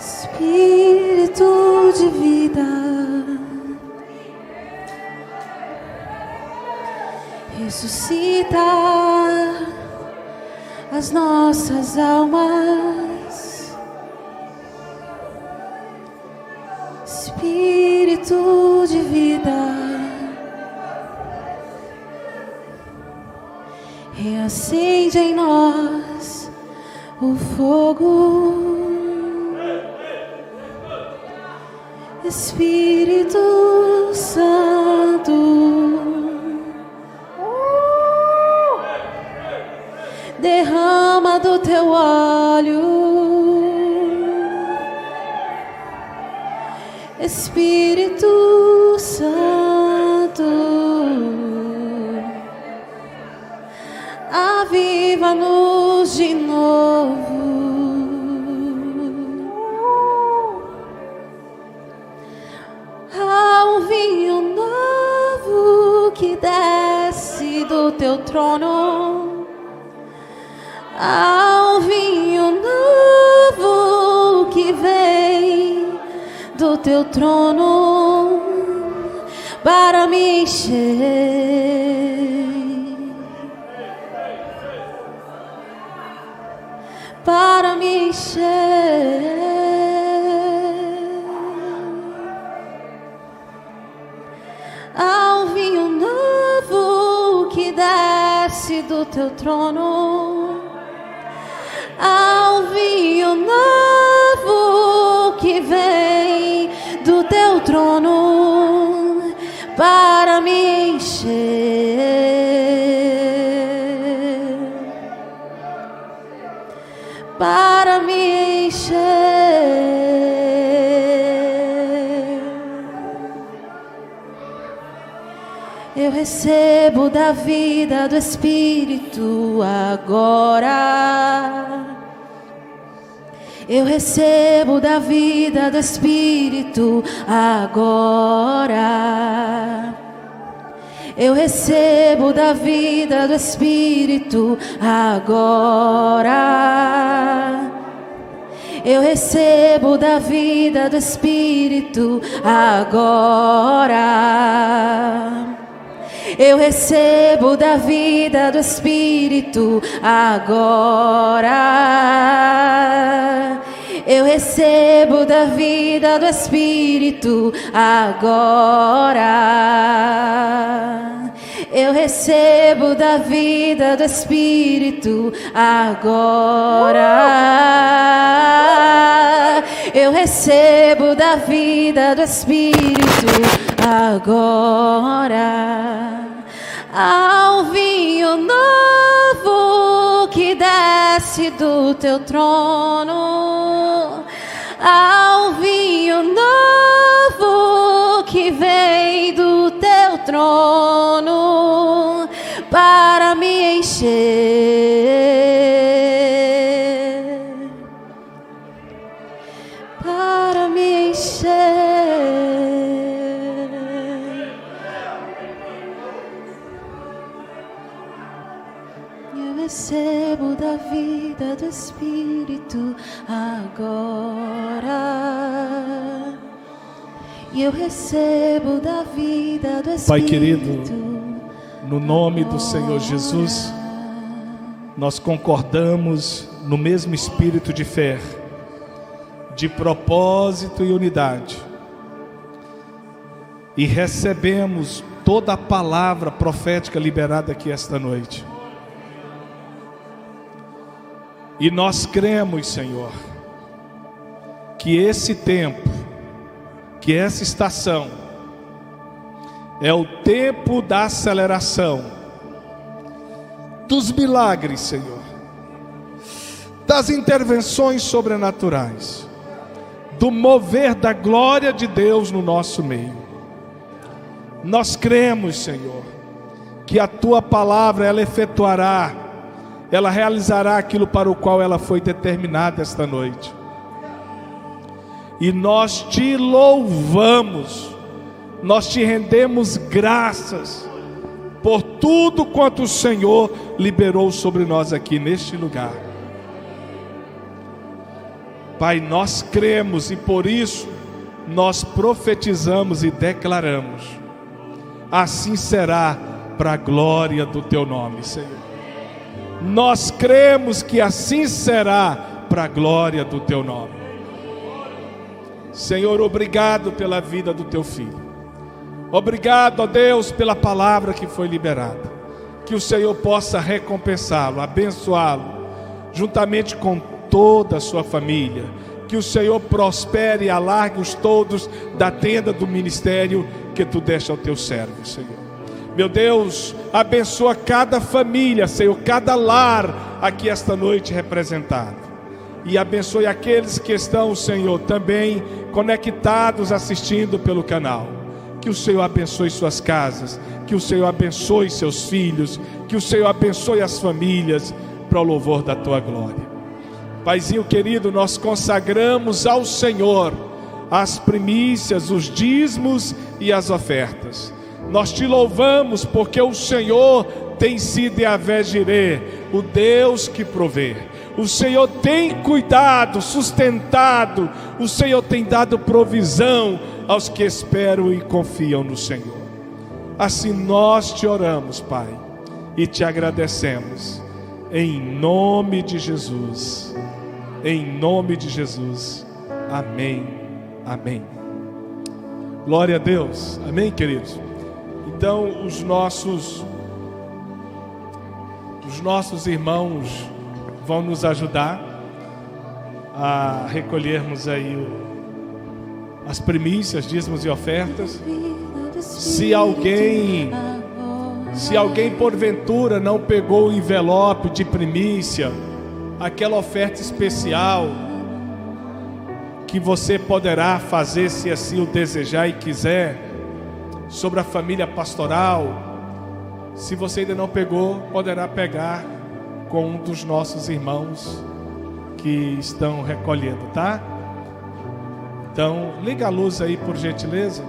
Speaker 2: Espírito de vida, ressuscita as nossas almas. Espírito de vida, reacende em nós o fogo. Espírito Santo, derrama do teu óleo. Espírito Santo, aviva-nos de novo. Há um vinho novo que desce do teu trono. Há um vinho novo que vem do teu trono para me encher, para me encher. Há um vinho novo que desce do teu trono. Há um vinho novo que vem do teu trono para me encher, para me encher. Eu recebo da vida do Espírito agora. Eu recebo da vida do Espírito agora. Eu recebo da vida do Espírito agora. Eu recebo da vida do Espírito agora. Eu recebo da vida do Espírito agora. Eu recebo da vida do Espírito agora. Eu recebo da vida do Espírito agora. Eu recebo da vida do Espírito agora. Há um vinho novo que desce do teu trono. Há um vinho novo que vem do teu trono para me encher, para me encher. Eu recebo da vida do Espírito agora. E eu recebo da vida do Espírito.
Speaker 3: Pai querido, no nome do Senhor Jesus, nós concordamos no mesmo espírito de fé, de propósito e unidade, e recebemos toda a palavra profética liberada aqui esta noite. E nós cremos, Senhor, que esse tempo, que essa estação é o tempo da aceleração, dos milagres, Senhor, das intervenções sobrenaturais, do mover da glória de Deus no nosso meio. Nós cremos, Senhor, que a Tua palavra, ela efetuará, ela realizará aquilo para o qual ela foi determinada esta noite. E nós te louvamos, nós te rendemos graças por tudo quanto o Senhor liberou sobre nós aqui neste lugar. Pai, nós cremos e por isso nós profetizamos e declaramos: assim será para a glória do Teu nome, Senhor. Nós cremos que assim será para a glória do Teu nome. Senhor, obrigado pela vida do Teu Filho. Obrigado, ó Deus, pela palavra que foi liberada. Que o Senhor possa recompensá-lo, abençoá-lo, juntamente com toda a sua família. Que o Senhor prospere e alargue os todos da tenda do ministério que Tu deste ao Teu servo, Senhor. Meu Deus, abençoa cada família, Senhor, cada lar aqui esta noite representado. E abençoe aqueles que estão, Senhor, também conectados, assistindo pelo canal. Que o Senhor abençoe suas casas, que o Senhor abençoe seus filhos, que o Senhor abençoe as famílias, para o louvor da Tua glória. Paizinho querido, nós consagramos ao Senhor as primícias, os dízimos e as ofertas. Nós Te louvamos porque o Senhor tem sido Yahvé Jireh, o Deus que provê. O Senhor tem cuidado, sustentado, o Senhor tem dado provisão aos que esperam e confiam no Senhor. Assim nós Te oramos, Pai, e Te agradecemos, em nome de Jesus. Em nome de Jesus. Amém. Amém. Glória a Deus. Amém, queridos? Então, os nossos irmãos vão nos ajudar a recolhermos aí as primícias, dízimos e ofertas. Se alguém porventura não pegou o envelope de primícia, aquela oferta especial que você poderá fazer, se assim o desejar e quiser, sobre a família pastoral, se você ainda não pegou, poderá pegar com um dos nossos irmãos que estão recolhendo, tá? Então, liga a luz aí, por gentileza.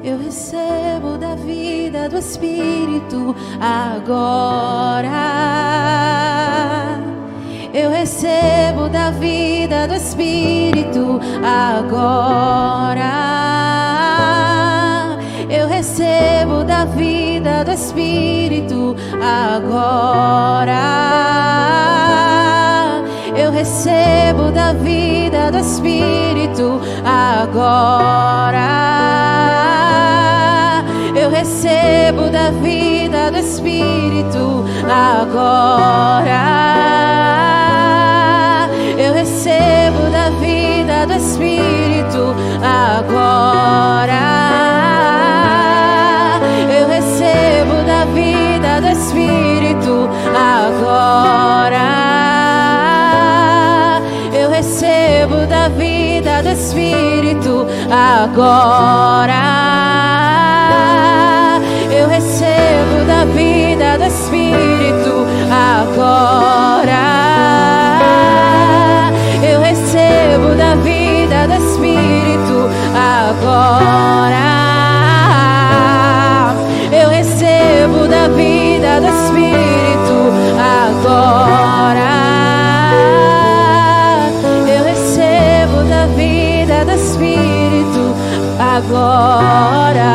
Speaker 2: Eu recebo da vida do Espírito agora. Eu recebo da vida do Espírito agora. Eu recebo da vida do Espírito agora. Eu recebo da vida do Espírito agora. Eu recebo da vida do Espírito agora. Eu recebo da vida do Espírito agora. Eu recebo da vida do Espírito agora. Eu recebo da vida do Espírito agora. Eu recebo da vida do Espírito agora. Eu recebo da vida do Espírito agora. Eu recebo da vida do Espírito agora. Eu recebo da vida do Espírito agora.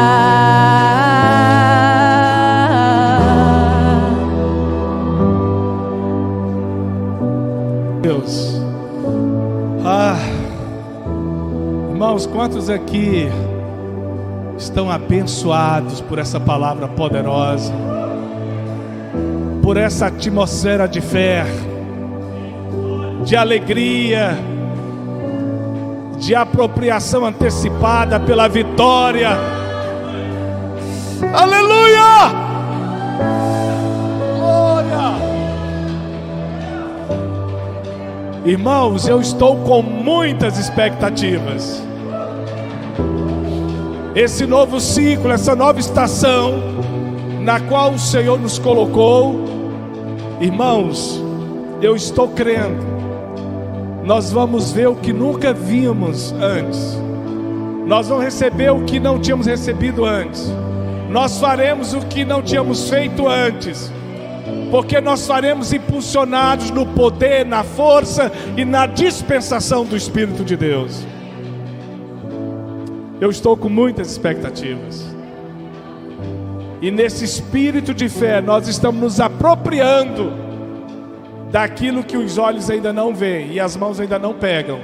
Speaker 3: Deus. Irmãos, quantos aqui estão abençoados por essa palavra poderosa, por essa atmosfera de fé, de alegria, de apropriação antecipada pela vitória? Aleluia! Glória! Irmãos, eu estou com muitas expectativas. Esse novo ciclo, essa nova estação na qual o Senhor nos colocou, irmãos, eu estou crendo. Nós vamos ver o que nunca vimos antes. Nós vamos receber o que não tínhamos recebido antes. Nós faremos o que não tínhamos feito antes. porque nós faremos impulsionados no poder, na força e na dispensação do Espírito de Deus. Eu estou com muitas expectativas, e nesse espírito de fé nós estamos nos apropriando daquilo que os olhos ainda não veem e as mãos ainda não pegam,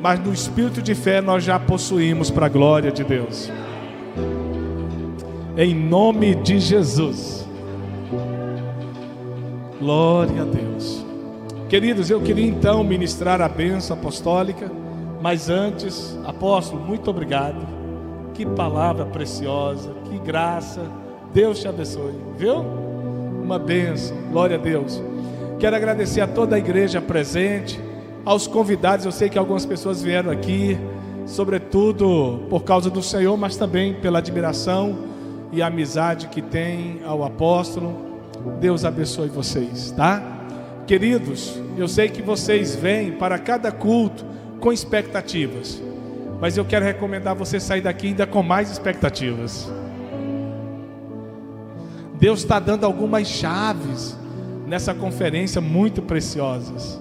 Speaker 3: mas no espírito de fé nós já possuímos para a glória de Deus. Em nome de Jesus. Glória a Deus. Queridos, eu queria então ministrar a bênção apostólica, mas antes, apóstolo, muito obrigado. Que palavra preciosa, que graça. Deus te abençoe, viu? Uma bênção, glória a Deus. Quero agradecer a toda a igreja presente, aos convidados. Eu sei que algumas pessoas vieram aqui, sobretudo por causa do Senhor, mas também pela admiração e amizade que tem ao apóstolo. Deus abençoe vocês, tá? Queridos, eu sei que vocês vêm para cada culto com expectativas, mas eu quero recomendar você sair daqui ainda com mais expectativas. Deus está dando algumas chaves nessa conferência muito preciosas.